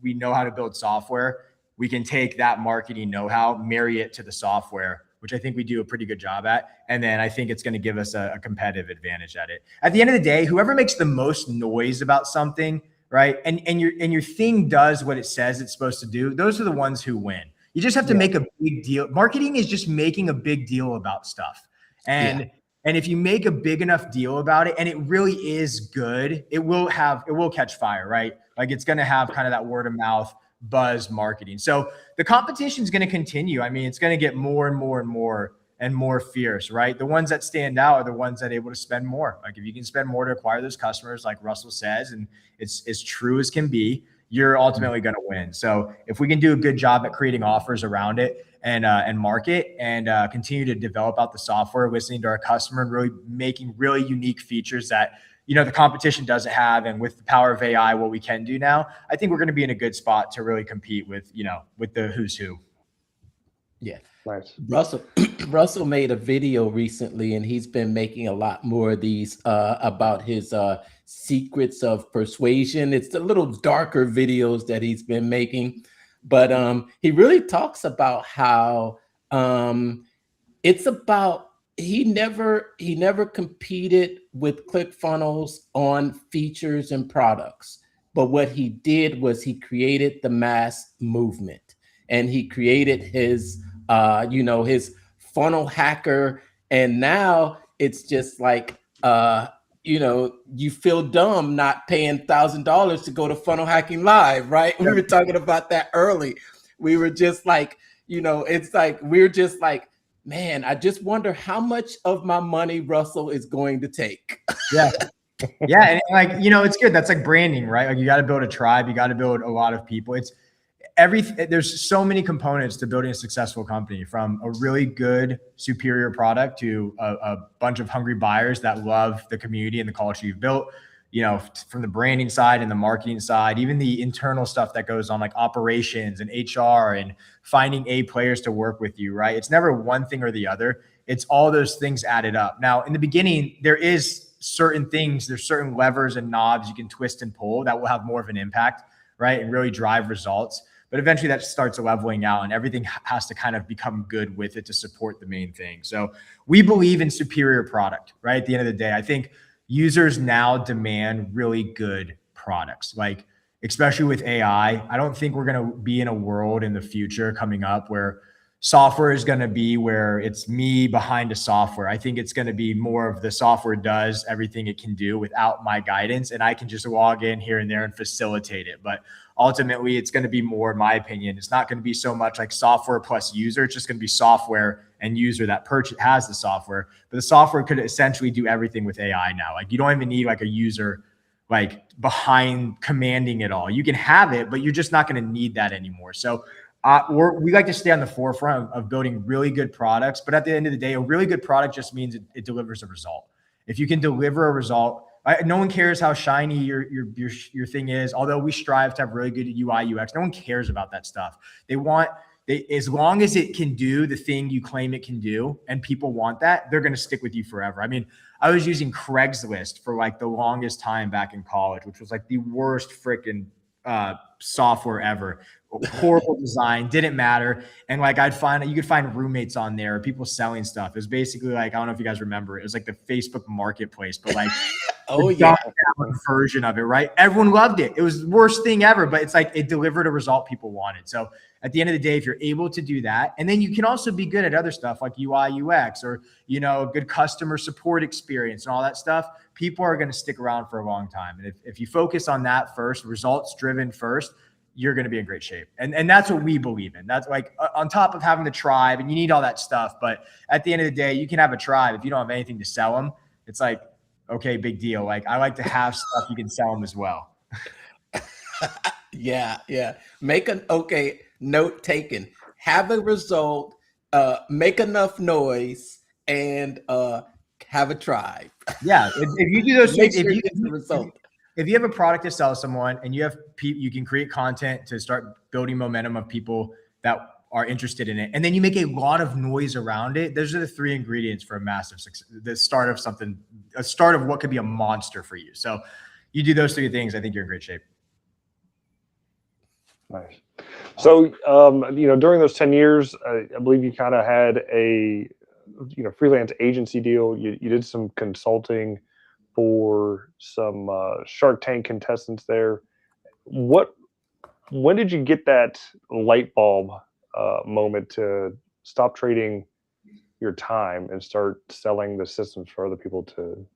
know how to build software, we can take that marketing know-how, marry it to the software, which I think we do a pretty good job at. And then I think it's going to give us a competitive advantage at it. At the end of the day, whoever makes the most noise about something, right? And your thing does what it says it's supposed to do. Those are the ones who win. You just have to make a big deal. Marketing is just making a big deal about stuff. And if you make a big enough deal about it and it really is good, it will catch fire, right? Like it's going to have kind of that word of mouth buzz marketing. So the competition is going to continue. I mean, it's going to get more and more and more and more fierce, right? The ones that stand out are the ones that are able to spend more. Like if you can spend more to acquire those customers, like Russell says, and it's as true as can be, you're ultimately going to win. So if we can do a good job at creating offers around it and market and continue to develop out the software, listening to our customer and really making really unique features that, you know, the competition doesn't have. And with the power of AI, what we can do now, I think we're going to be in a good spot to really compete with, you know, with the who's who. Yeah. Nice. Russell made a video recently and he's been making a lot more of these about his secrets of persuasion. It's the little darker videos that he's been making, but he really talks about how it's about he never competed with ClickFunnels on features and products, but what he did was he created the mass movement and he created his his funnel hacker, and now it's just like you feel dumb not paying $1,000 to go to Funnel Hacking Live, right? We were talking about that early. We were just like, it's like we're just like, man, I just wonder how much of my money Russell is going to take. Yeah. Yeah. And like, it's good. That's like branding, right? Like you got to build a tribe. You got to build a lot of people. There's so many components to building a successful company, from a really good, superior product to a bunch of hungry buyers that love the community and the culture you've built, from the branding side and the marketing side, even the internal stuff that goes on, like operations and HR and finding players to work with you, right? It's never one thing or the other. It's all those things added up. Now, in the beginning, there's certain levers and knobs you can twist and pull that will have more of an impact, right? And really drive results. But eventually that starts leveling out and everything has to kind of become good with it to support the main thing. So we believe in superior product, right? At the end of the day, I think users now demand really good products, like especially with AI. I don't think we're going to be in a world in the future coming up where software is going to be where it's me behind a software. I think it's going to be more of the software does everything it can do without my guidance, and I can just log in here and there and facilitate it. But ultimately, it's going to be more, in my opinion, it's not going to be so much like software plus user. It's just going to be software and user that has the software. But the software could essentially do everything with AI now. Like you don't even need like a user like behind commanding it all. You can have it, but you're just not going to need that anymore. So we like to stay on the forefront of building really good products. But at the end of the day, a really good product just means it delivers a result. If you can deliver a result, no one cares how shiny your thing is. Although we strive to have really good UI UX, no one cares about that stuff. They want as long as it can do the thing you claim it can do and people want that, they're going to stick with you forever. I mean, I was using Craigslist for like the longest time back in college, which was like the worst freaking software ever. Horrible design, didn't matter. And like you could find roommates on there, people selling stuff. It was basically like, I don't know if you guys remember, it was like the Facebook marketplace, but like version of it, right? Everyone loved it. It was the worst thing ever, but it's like it delivered a result people wanted. So at the end of the day, if you're able to do that, and then you can also be good at other stuff like UI, UX, or, you know, good customer support experience and all that stuff, people are going to stick around for a long time. And if you focus on that first, results driven first, you're going to be in great shape. And that's what we believe in. That's like on top of having the tribe, and you need all that stuff. But at the end of the day, you can have a tribe. If you don't have anything to sell them, it's like, okay, big deal. Like I like to have stuff you can sell them as well. Yeah. Note taken. Have a result, make enough noise, and have a tribe. Yeah. If you do those things, if you have a product to sell someone and you can create content to start building momentum of people that are interested in it, and then you make a lot of noise around it, those are the 3 ingredients for a massive success, the start of something, a start of what could be a monster for you. So you do those 3 things, I think you're in great shape. Nice. So, you know, during those 10 years, I believe you kind of had a, you know, freelance agency deal. You did some consulting for some Shark Tank contestants there. When did you get that light bulb moment to stop trading your time and start selling the systems for other people to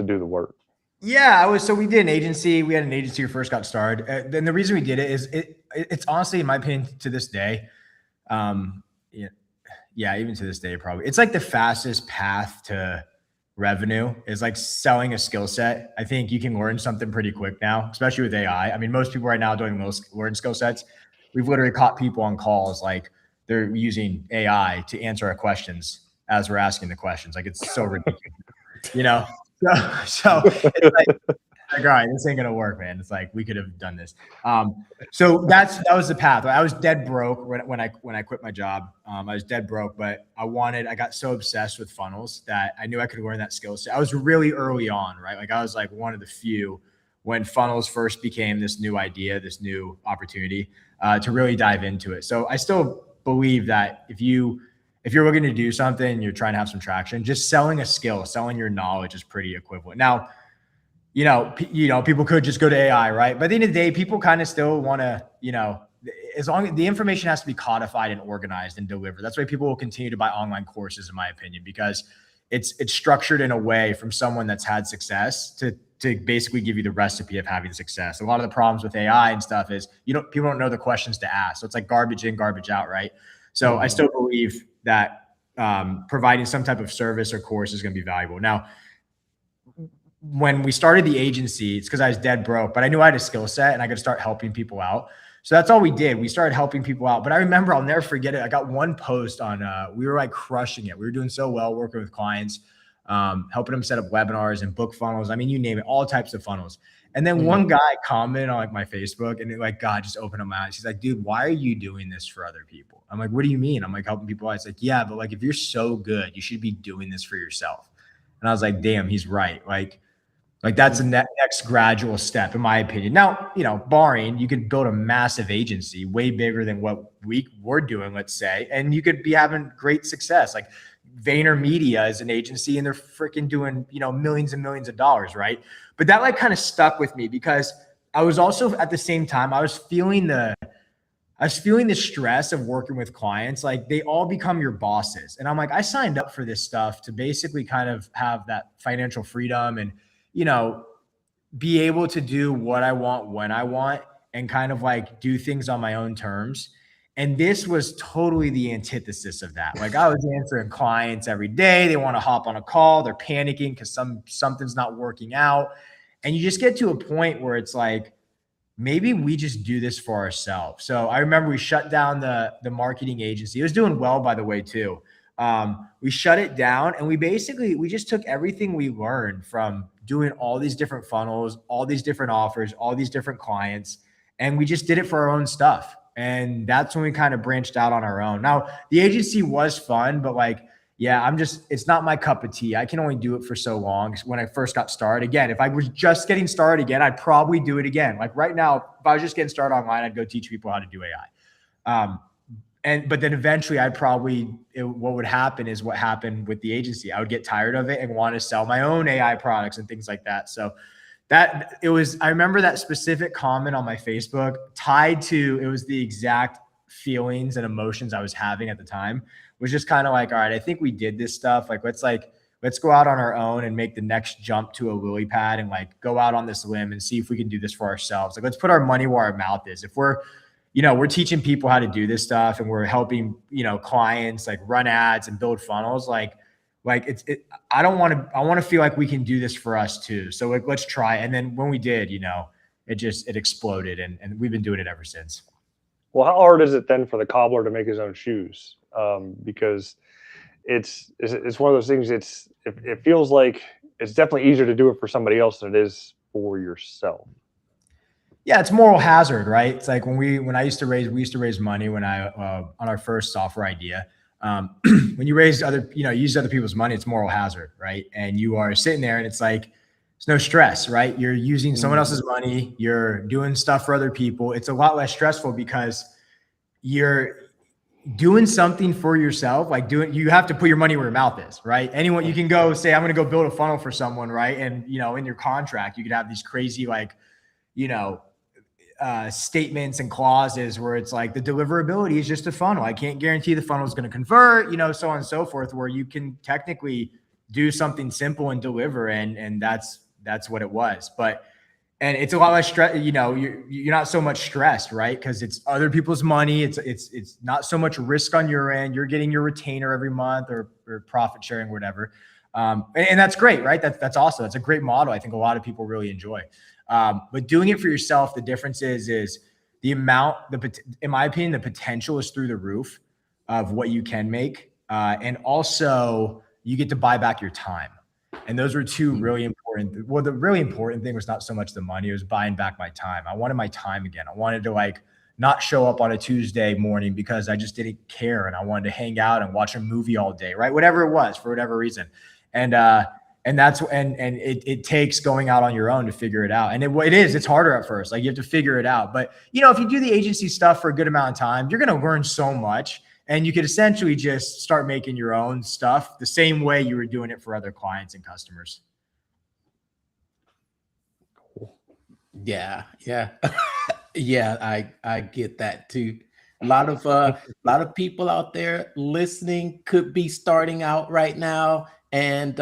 do the work? Yeah, so we did an agency. We had an agency who first got started. Then the reason we did it is it's honestly, in my opinion, to this day, even to this day, probably it's like the fastest path to revenue is like selling a skill set. I think you can learn something pretty quick now, especially with AI. I mean, most people right now doing learn skill sets. We've literally caught people on calls like they're using AI to answer our questions as we're asking the questions. Like it's so ridiculous, you know. So it's like, all right, this ain't gonna work, man. It's like we could have done this. So that was the path. I was dead broke when I quit my job. I was dead broke, but I got so obsessed with funnels that I knew I could learn that skill set. I was really early on, right? Like I was like one of the few when funnels first became this new idea, this new opportunity to really dive into it. So I still believe that if you're looking to do something, you're trying to have some traction, just selling a skill, selling your knowledge is pretty equivalent. Now, you know, people could just go to AI, right? But at the end of the day, people kind of still want to, you know, as long as the information has to be codified and organized and delivered. That's why people will continue to buy online courses, in my opinion, because it's structured in a way from someone that's had success to basically give you the recipe of having success. A lot of the problems with AI and stuff is people don't know the questions to ask. So it's like garbage in, garbage out, right? So I still believe that providing some type of service or course is going to be valuable. Now, when we started the agency, it's because I was dead broke, but I knew I had a skill set and I could start helping people out. So that's all we did. We started helping people out. But I remember, I'll never forget it. I got one post on, we were like crushing it. We were doing so well working with clients, helping them set up webinars and book funnels. I mean, you name it, all types of funnels. And then one guy commented on like my Facebook, and God just opened up my eyes. He's like, dude, why are you doing this for other people? I'm like, what do you mean? I'm like, helping people out. It's like, yeah, but like, if you're so good, you should be doing this for yourself. And I was like, damn, he's right. Like that's the next gradual step, in my opinion. Now, you know, barring, you could build a massive agency way bigger than what we're doing, let's say, and you could be having great success. Like VaynerMedia is an agency and they're freaking doing, you know, millions and millions of dollars, right? But that like kind of stuck with me because I was also at the same time, I was feeling the stress of working with clients. Like they all become your bosses. And I'm like, I signed up for this stuff to basically kind of have that financial freedom and, you know, be able to do what I want when I want and kind of like do things on my own terms. And this was totally the antithesis of that. Like I was answering clients every day. They want to hop on a call. They're panicking because something's not working out. And you just get to a point where it's like, maybe we just do this for ourselves. So I remember we shut down the marketing agency. It was doing well, by the way, too. We shut it down and we just took everything we learned from doing all these different funnels, all these different offers, all these different clients, and we just did it for our own stuff. And that's when we kind of branched out on our own. Now, the agency was fun, but like, yeah, it's not my cup of tea. I can only do it for so long. When I first got started, again, if I was just getting started again, I'd probably do it again. Like right now, if I was just getting started online, I'd go teach people how to do AI. But then eventually what would happen is what happened with the agency. I would get tired of it and want to sell my own AI products and things like that. So I remember that specific comment on my Facebook tied to, it was the exact feelings and emotions I was having at the time, was just kind of like, all right, I think we did this stuff. Let's go out on our own and make the next jump to a lily pad and like go out on this limb and see if we can do this for ourselves. Like, let's put our money where our mouth is. If we're teaching people how to do this stuff and we're helping, clients like run ads and build funnels, I want to feel like we can do this for us too. So like, let's try. And then when we did, it exploded and we've been doing it ever since. Well, how hard is it then for the cobbler to make his own shoes? Because it's one of those things. It feels like it's definitely easier to do it for somebody else than it is for yourself. Yeah, it's moral hazard, right? It's like we used to raise money when on our first software idea. When you raise use other people's money, it's moral hazard, right? And you are sitting there and it's like, it's no stress, right? You're using someone else's money. You're doing stuff for other people. It's a lot less stressful because you're doing something for yourself. You have to put your money where your mouth is, right? You can go say, I'm going to go build a funnel for someone, right? And, in your contract, you could have these crazy, statements and clauses where it's like the deliverability is just a funnel. I can't guarantee the funnel is going to convert, so on and so forth, where you can technically do something simple and deliver. And that's what it was. And it's a lot less stress, you're not so much stressed, right? Because it's other people's money. It's not so much risk on your end. You're getting your retainer every month or profit sharing, whatever. And that's great, right? That's awesome. That's a great model. I think a lot of people really enjoy. But doing it for yourself, the difference is the amount, in my opinion, the potential is through the roof of what you can make. And also you get to buy back your time. And those were two really important. Well, the really important thing was not so much the money, it was buying back my time. I wanted my time again. I wanted to not show up on a Tuesday morning because I just didn't care. And I wanted to hang out and watch a movie all day, right? Whatever it was, for whatever reason. And it takes going out on your own to figure it out. And it's harder at first. Like, you have to figure it out. But, if you do the agency stuff for a good amount of time, you're going to learn so much. And you could essentially just start making your own stuff the same way you were doing it for other clients and customers. Yeah. Yeah, I get that too. A lot of people out there listening could be starting out right now. And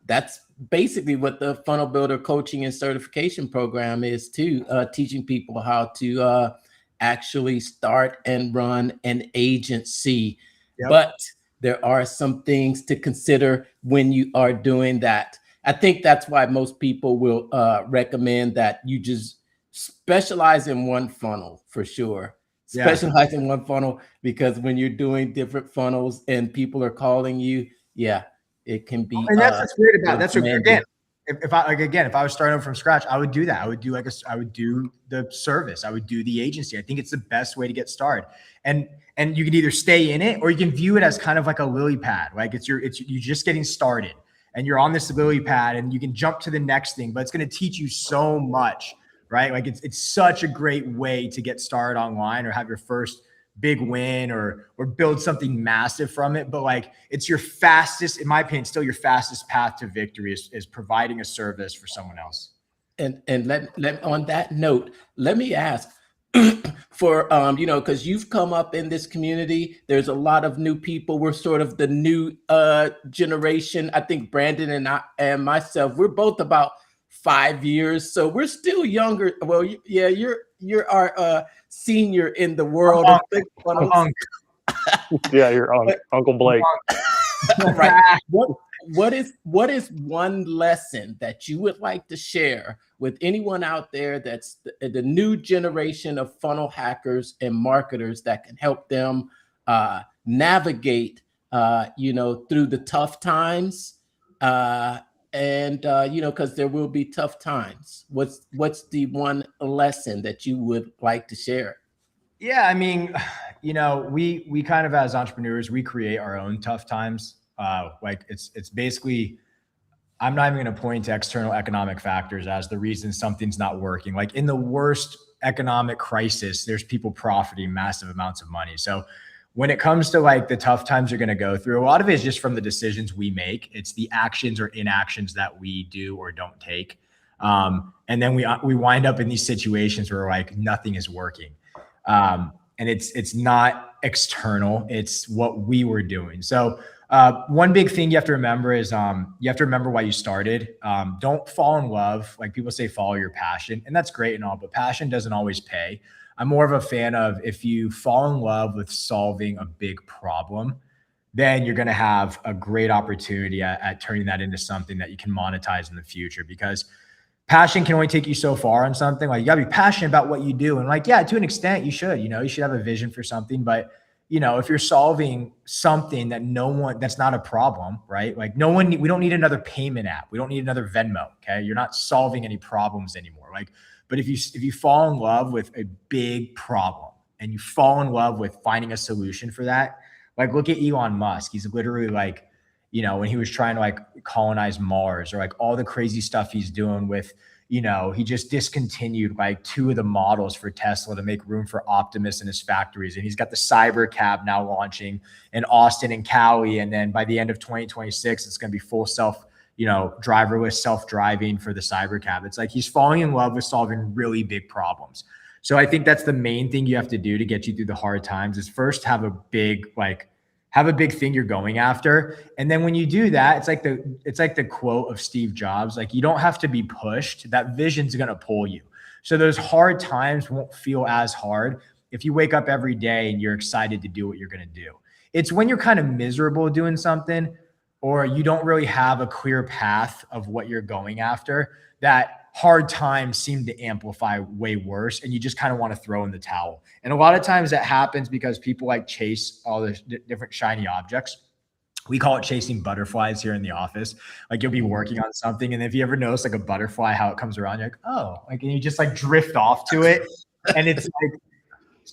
that's basically what the Funnel Builder Coaching and Certification Program is too, teaching people how to actually start and run an agency. Yep. But there are some things to consider when you are doing that. I think that's why most people will recommend that you just specialize in one funnel for sure. Specialize in one funnel, because when you're doing different funnels and people are calling you, it can be. And that's what's weird about it. That's what, again, if I was starting from scratch, I would do that. I would do the service. I would do the agency. I think it's the best way to get started. And you can either stay in it or you can view it as kind of like a lily pad. Like you're just getting started and you're on this lily pad and you can jump to the next thing, but it's going to teach you so much, right? Like it's such a great way to get started online or have your first big win or build something massive from it. But like, it's your fastest, in my opinion, still your fastest path to victory is providing a service for someone else. And let on that note, let me ask for, because you've come up in this community, there's a lot of new people. We're sort of the new generation. I think Brandon and I and myself, we're both about 5 years. So we're still younger. Well, yeah, you're our senior in the world of ClickFunnels. Yeah, you're Uncle Blake. Right. What is one lesson that you would like to share with anyone out there that's the new generation of funnel hackers and marketers that can help them navigate through the tough times because there will be tough times. What's the one lesson that you would like to share? Yeah, I mean, we kind of, as entrepreneurs, we create our own tough times. Like it's basically, I'm not even going to point to external economic factors as the reason something's not working. Like in the worst economic crisis, there's people profiting massive amounts of money. So when it comes to like the tough times you're going to go through, a lot of it is just from the decisions we make. It's the actions or inactions that we do or don't take. And then we wind up in these situations where like nothing is working. And it's not external, it's what we were doing. So one big thing you have to remember is you have to remember why you started. Don't fall in love. Like people say, follow your passion, and that's great and all, but passion doesn't always pay. I'm more of a fan of if you fall in love with solving a big problem, then you're going to have a great opportunity at turning that into something that you can monetize in the future, because passion can only take you so far on something. Like you gotta be passionate about what you do. And like, yeah, to an extent you should, you should have a vision for something, but if you're solving something that's not a problem, right? Like we don't need another payment app. We don't need another Venmo. Okay. You're not solving any problems anymore. Like, but if you fall in love with a big problem and you fall in love with finding a solution for that, like look at Elon Musk. He's literally like, when he was trying to like colonize Mars, or like all the crazy stuff he's doing with, he just discontinued like 2 of the models for Tesla to make room for Optimus in his factories. And he's got the Cyber Cab now launching in Austin and Cali. And then by the end of 2026, it's going to be full driverless self-driving for the Cyber Cab. It's like he's falling in love with solving really big problems. So I think that's the main thing you have to do to get you through the hard times, is first have a big thing you're going after. And then when you do that, it's like the quote of Steve Jobs, like you don't have to be pushed. That vision's going to pull you. So those hard times won't feel as hard if you wake up every day and you're excited to do what you're going to do. It's when you're kind of miserable doing something, or you don't really have a clear path of what you're going after, that hard times seem to amplify way worse, and you just kind of want to throw in the towel. And a lot of times that happens because people like chase all the different shiny objects. We call it chasing butterflies here in the office. Like you'll be working on something, and if you ever notice like a butterfly, how it comes around, you're like, oh, like, and you just like drift off to it. And it's like,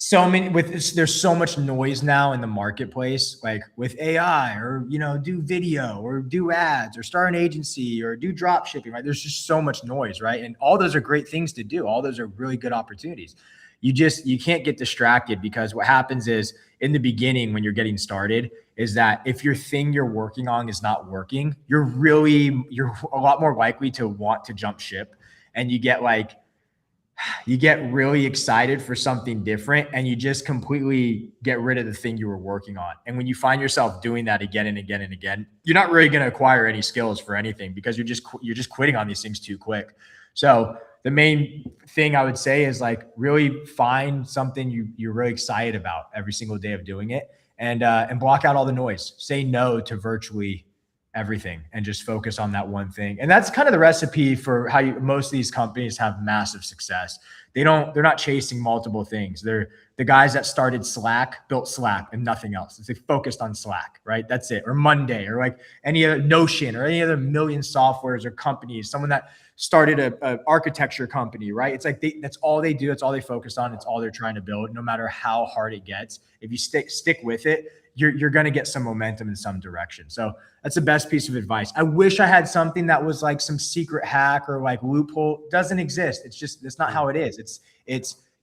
there's so much noise now in the marketplace, like with AI, or do video or do ads or start an agency or do drop shipping, right? There's just so much noise, right? And all those are great things to do. All those are really good opportunities. You can't get distracted, because what happens is in the beginning, when you're getting started, is that if your thing you're working on is not working, you're a lot more likely to want to jump ship, and you get really excited for something different, and you just completely get rid of the thing you were working on. And when you find yourself doing that again and again and again, you're not really going to acquire any skills for anything, because you're just quitting on these things too quick. So the main thing I would say is like really find something you're really excited about every single day of doing it, and block out all the noise. Say no to virtually everything and just focus on that one thing. And that's kind of the recipe for how most of these companies have massive success. They're not chasing multiple things. They're the guys that started Slack, built Slack and nothing else. They focused on Slack, right? That's it. Or Monday, or like any other Notion, or any other million softwares or companies, someone that started a architecture company, right? It's like that's all they do. It's all they focus on. It's all they're trying to build, no matter how hard it gets. If you stick with it, you're going to get some momentum in some direction. So that's the best piece of advice. I wish I had something that was like some secret hack or like loophole. It doesn't exist. It's not how it is.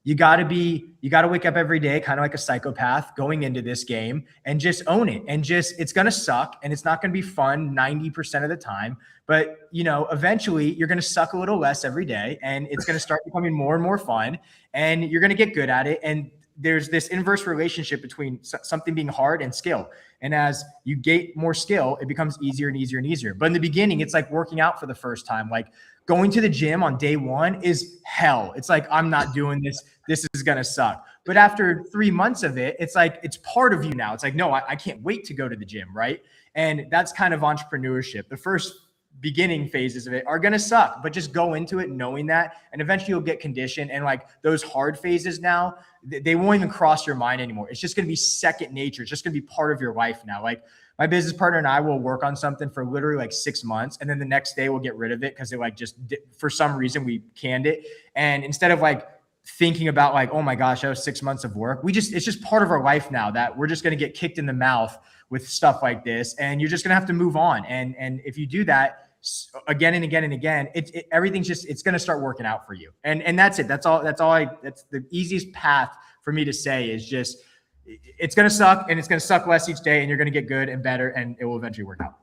You got to wake up every day, kind of like a psychopath going into this game, and just own it. And it's going to suck, and it's not going to be fun 90% of the time, but eventually you're going to suck a little less every day, and it's going to start becoming more and more fun, and you're going to get good at it. And there's this inverse relationship between something being hard and skill. And as you get more skill, it becomes easier and easier and easier. But in the beginning, it's like working out for the first time. Like going to the gym on day one is hell. It's like, I'm not doing this. This is going to suck. But after 3 months of it, it's like, it's part of you now. It's like, no, I can't wait to go to the gym, right? And that's kind of entrepreneurship. The first beginning phases of it are going to suck, but just go into it knowing that, and eventually you'll get conditioned. And like those hard phases now, they won't even cross your mind anymore. It's just going to be second nature. It's just going to be part of your life now. Like my business partner and I will work on something for literally like 6 months, and then the next day we'll get rid of it because it like just for some reason we canned it. And instead of like thinking about like, oh my gosh, that was 6 months of work. It's just part of our life now that we're just going to get kicked in the mouth with stuff like this. And you're just going to have to move on. And if you do that again and again and again, everything's it's going to start working out for you. And that's it. That's the easiest path for me to say is just, it's going to suck and it's going to suck less each day and you're going to get good and better and it will eventually work out.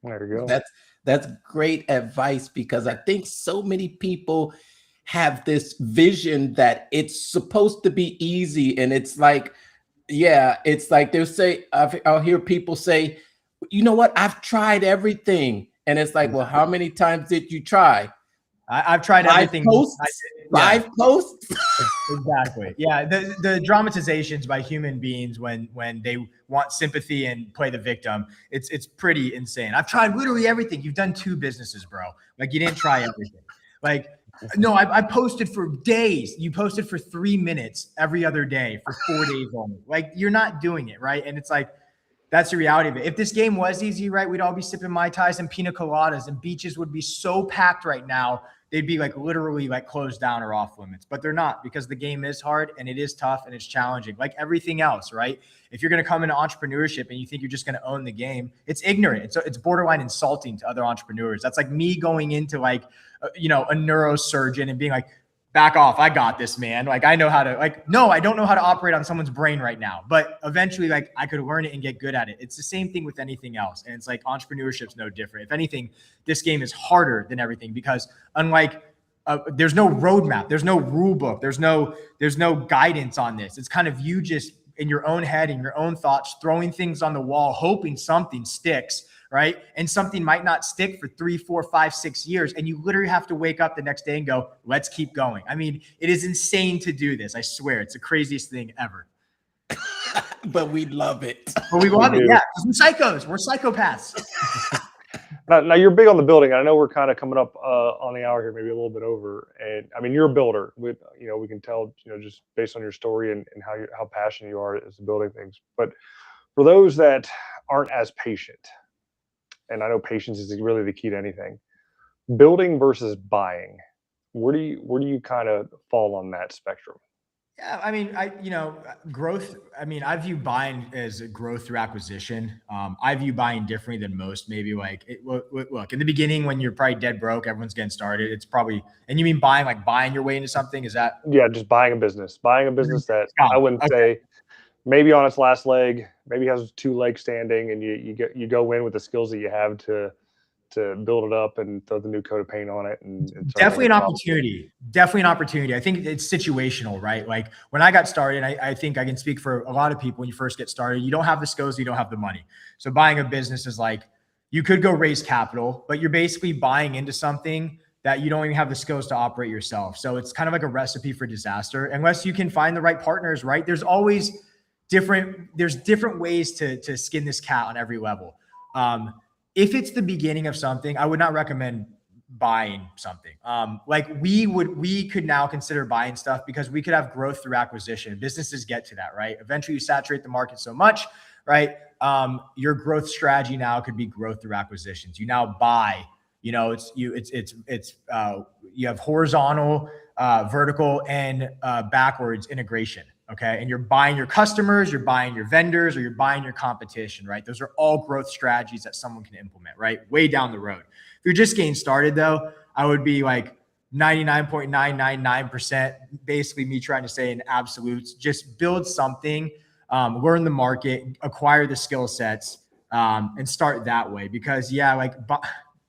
There you go. That's great advice, because I think so many people have this vision that it's supposed to be easy. And it's like, yeah, it's like they'll say, I'll hear people say, you know what, I've tried everything. And it's like, well, how many times did you try? I've tried everything. Five posts? Exactly. Yeah. The dramatizations by human beings when they want sympathy and play the victim, it's pretty insane. I've tried literally everything. You've done 2 businesses, bro. Like, you didn't try everything. Like, no, I posted for days. You posted for 3 minutes every other day for 4 days only. Like, you're not doing it, right? And it's like, that's the reality of it. If this game was easy, right, we'd all be sipping Mai Tais and pina coladas, and beaches would be so packed right now. They'd be like literally like closed down or off limits, but they're not, because the game is hard and it is tough and it's challenging, like everything else, right? If you're going to come into entrepreneurship and you think you're just going to own the game, it's ignorant. It's borderline insulting to other entrepreneurs. That's like me going into like, a neurosurgeon and being like, back off, I got this, man. Like, I know how to, like, no, I don't know how to operate on someone's brain right now, but eventually, like, I could learn it and get good at it. It's the same thing with anything else. And it's like, entrepreneurship's no different. If anything, this game is harder than everything, because unlike, there's no roadmap, there's no rule book, there's no guidance on this. It's kind of you just in your own head, in your own thoughts, throwing things on the wall, hoping something sticks, right? And something might not stick for 3, 4, 5, 6 years. And you literally have to wake up the next day and go, let's keep going. I mean, it is insane to do this. I swear, it's the craziest thing ever. But we love it. But we love it. Yeah. We're psychos. We're psychopaths. Now you're big on the building. I know we're kind of coming up on the hour here, maybe a little bit over. And I mean, you're a builder. We can tell, just based on your story and how passionate you are as building things. But for those that aren't as patient, and I know patience is really the key to anything, building versus buying, where do you kind of fall on that spectrum? Yeah, I mean, growth. I mean, I view buying as growth through acquisition. I view buying differently than most. Maybe like, look, in the beginning, when you're probably dead broke, everyone's getting started. It's probably, and you mean buying, like buying your way into something? Is that? Yeah, just buying a business that I wouldn't say maybe on its last leg, maybe has 2 legs standing, and you go in with the skills that you have to build it up and throw the new coat of paint on it. And definitely an opportunity. Definitely an opportunity. I think it's situational, right? Like when I got started, I think I can speak for a lot of people. When you first get started, you don't have the skills, you don't have the money. So buying a business is like, you could go raise capital, but you're basically buying into something that you don't even have the skills to operate yourself. So it's kind of like a recipe for disaster, unless you can find the right partners, right? There's different ways to skin this cat on every level. If it's the beginning of something, I would not recommend buying something. Like we could now consider buying stuff, because we could have growth through acquisition. Businesses get to that, right? Eventually you saturate the market so much, right? Your growth strategy now could be growth through acquisitions. You now buy, you have horizontal, vertical, and backwards integration. Okay. And you're buying your customers, you're buying your vendors, or you're buying your competition, right? Those are all growth strategies that someone can implement, right? Way down the road. If you're just getting started though, I would be like 99.999%, basically me trying to say in absolutes, just build something, learn the market, acquire the skill sets, and start that way. Because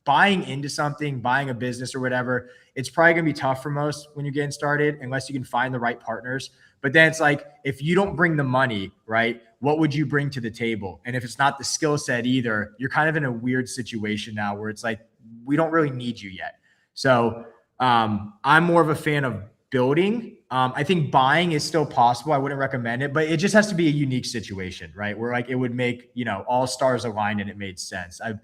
buying into something, buying a business or whatever, it's probably going to be tough for most when you're getting started, unless you can find the right partners. But then it's like, if you don't bring the money, right, what would you bring to the table? And if it's not the skill set either, you're kind of in a weird situation now where it's like, we don't really need you yet. So I'm more of a fan of building. I think buying is still possible. I wouldn't recommend it, but it just has to be a unique situation, right? Where like it would make, all stars aligned and it made sense. And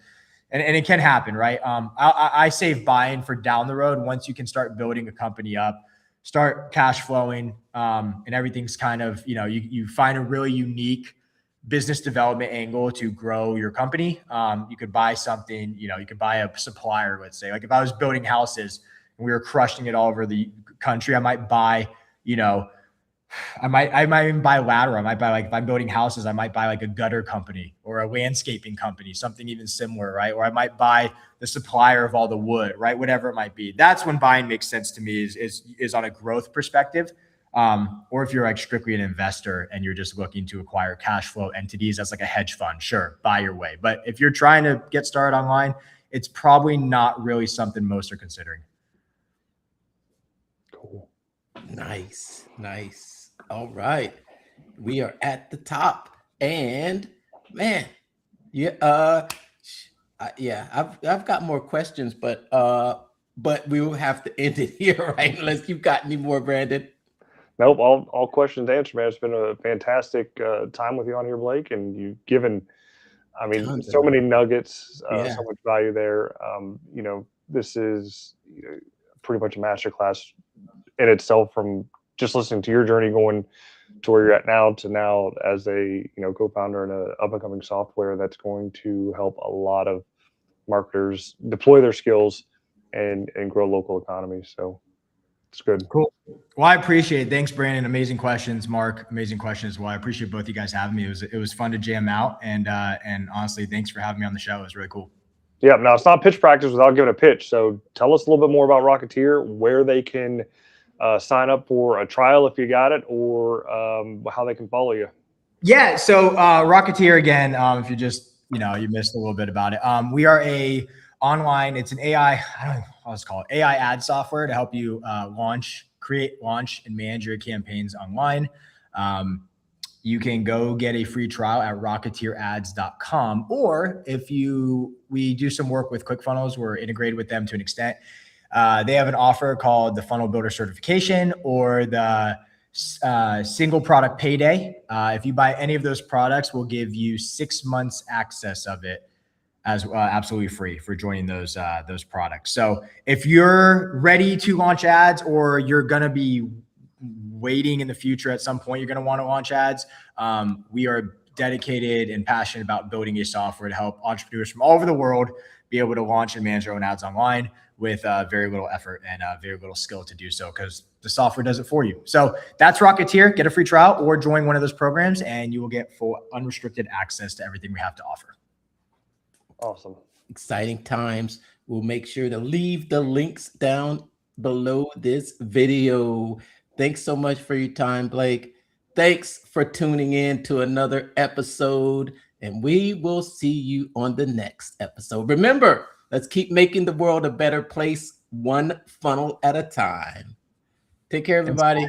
it can happen, right? I save buying for down the road. Once you can start building a company up, start cash flowing, and everything's kind of, you find a really unique business development angle to grow your company. You could buy something, you could buy a supplier, let's say. Like if I was building houses and we were crushing it all over the country, I might buy you know, I might even buy lateral. I might buy, like, if I'm building houses, I might buy like a gutter company or a landscaping company, something even similar, right? Or I might buy the supplier of all the wood, right? Whatever it might be. That's when buying makes sense to me, is on a growth perspective. Or if you're like strictly an investor and you're just looking to acquire cash flow entities as like a hedge fund, sure, buy your way. But if you're trying to get started online, it's probably not really something most are considering. Cool. Nice. All right, we are at the top, and man, yeah, I've got more questions, but we will have to end it here, right? Unless you've got any more, Brandon. Nope, all questions answered, man. It's been a fantastic time with you on here, Blake, and you've given, I mean, Tons so of many nuggets, Yeah. so much value there. You know, this is pretty much a masterclass in itself, from just listening to your journey going to where you're at now to now as a co-founder in a up and coming software that's going to help a lot of marketers deploy their skills and grow local economies. So it's good. Cool. Well, I appreciate it. Thanks, Brandon. Amazing questions, Mark. Amazing questions as well. I appreciate both you guys having me. It was fun to jam out, and honestly, thanks for having me on the show. It was really cool. Yeah. Now it's not pitch practice without giving a pitch. So tell us a little bit more about Rocketeer, where they can sign up for a trial if you got it, or how they can follow you. Yeah. So Rocketeer, again, if you just, you missed a little bit about it. We are it's an AI, I don't know what it's called, AI ad software to help you create, launch, and manage your campaigns online. You can go get a free trial at rocketeerads.com, or we do some work with Clickfunnels. We're integrated with them to an extent. They have an offer called the Funnel Builder Certification, or the single product payday. If you buy any of those products, we'll give you 6 months access of it as absolutely free for joining those products. So if you're ready to launch ads, or you're going to be waiting in the future, at some point you're going to want to launch ads, we are dedicated and passionate about building a software to help entrepreneurs from all over the world be able to launch and manage their own ads online with very little effort and very little skill to do so, because the software does it for you. So that's Rocketeer. Get a free trial or join one of those programs, and you will get full unrestricted access to everything we have to offer. Awesome. Exciting times. We'll make sure to leave the links down below this video. Thanks so much for your time, Blake. Thanks for tuning in to another episode, and we will see you on the next episode. Remember, let's keep making the world a better place, one funnel at a time. Take care, everybody.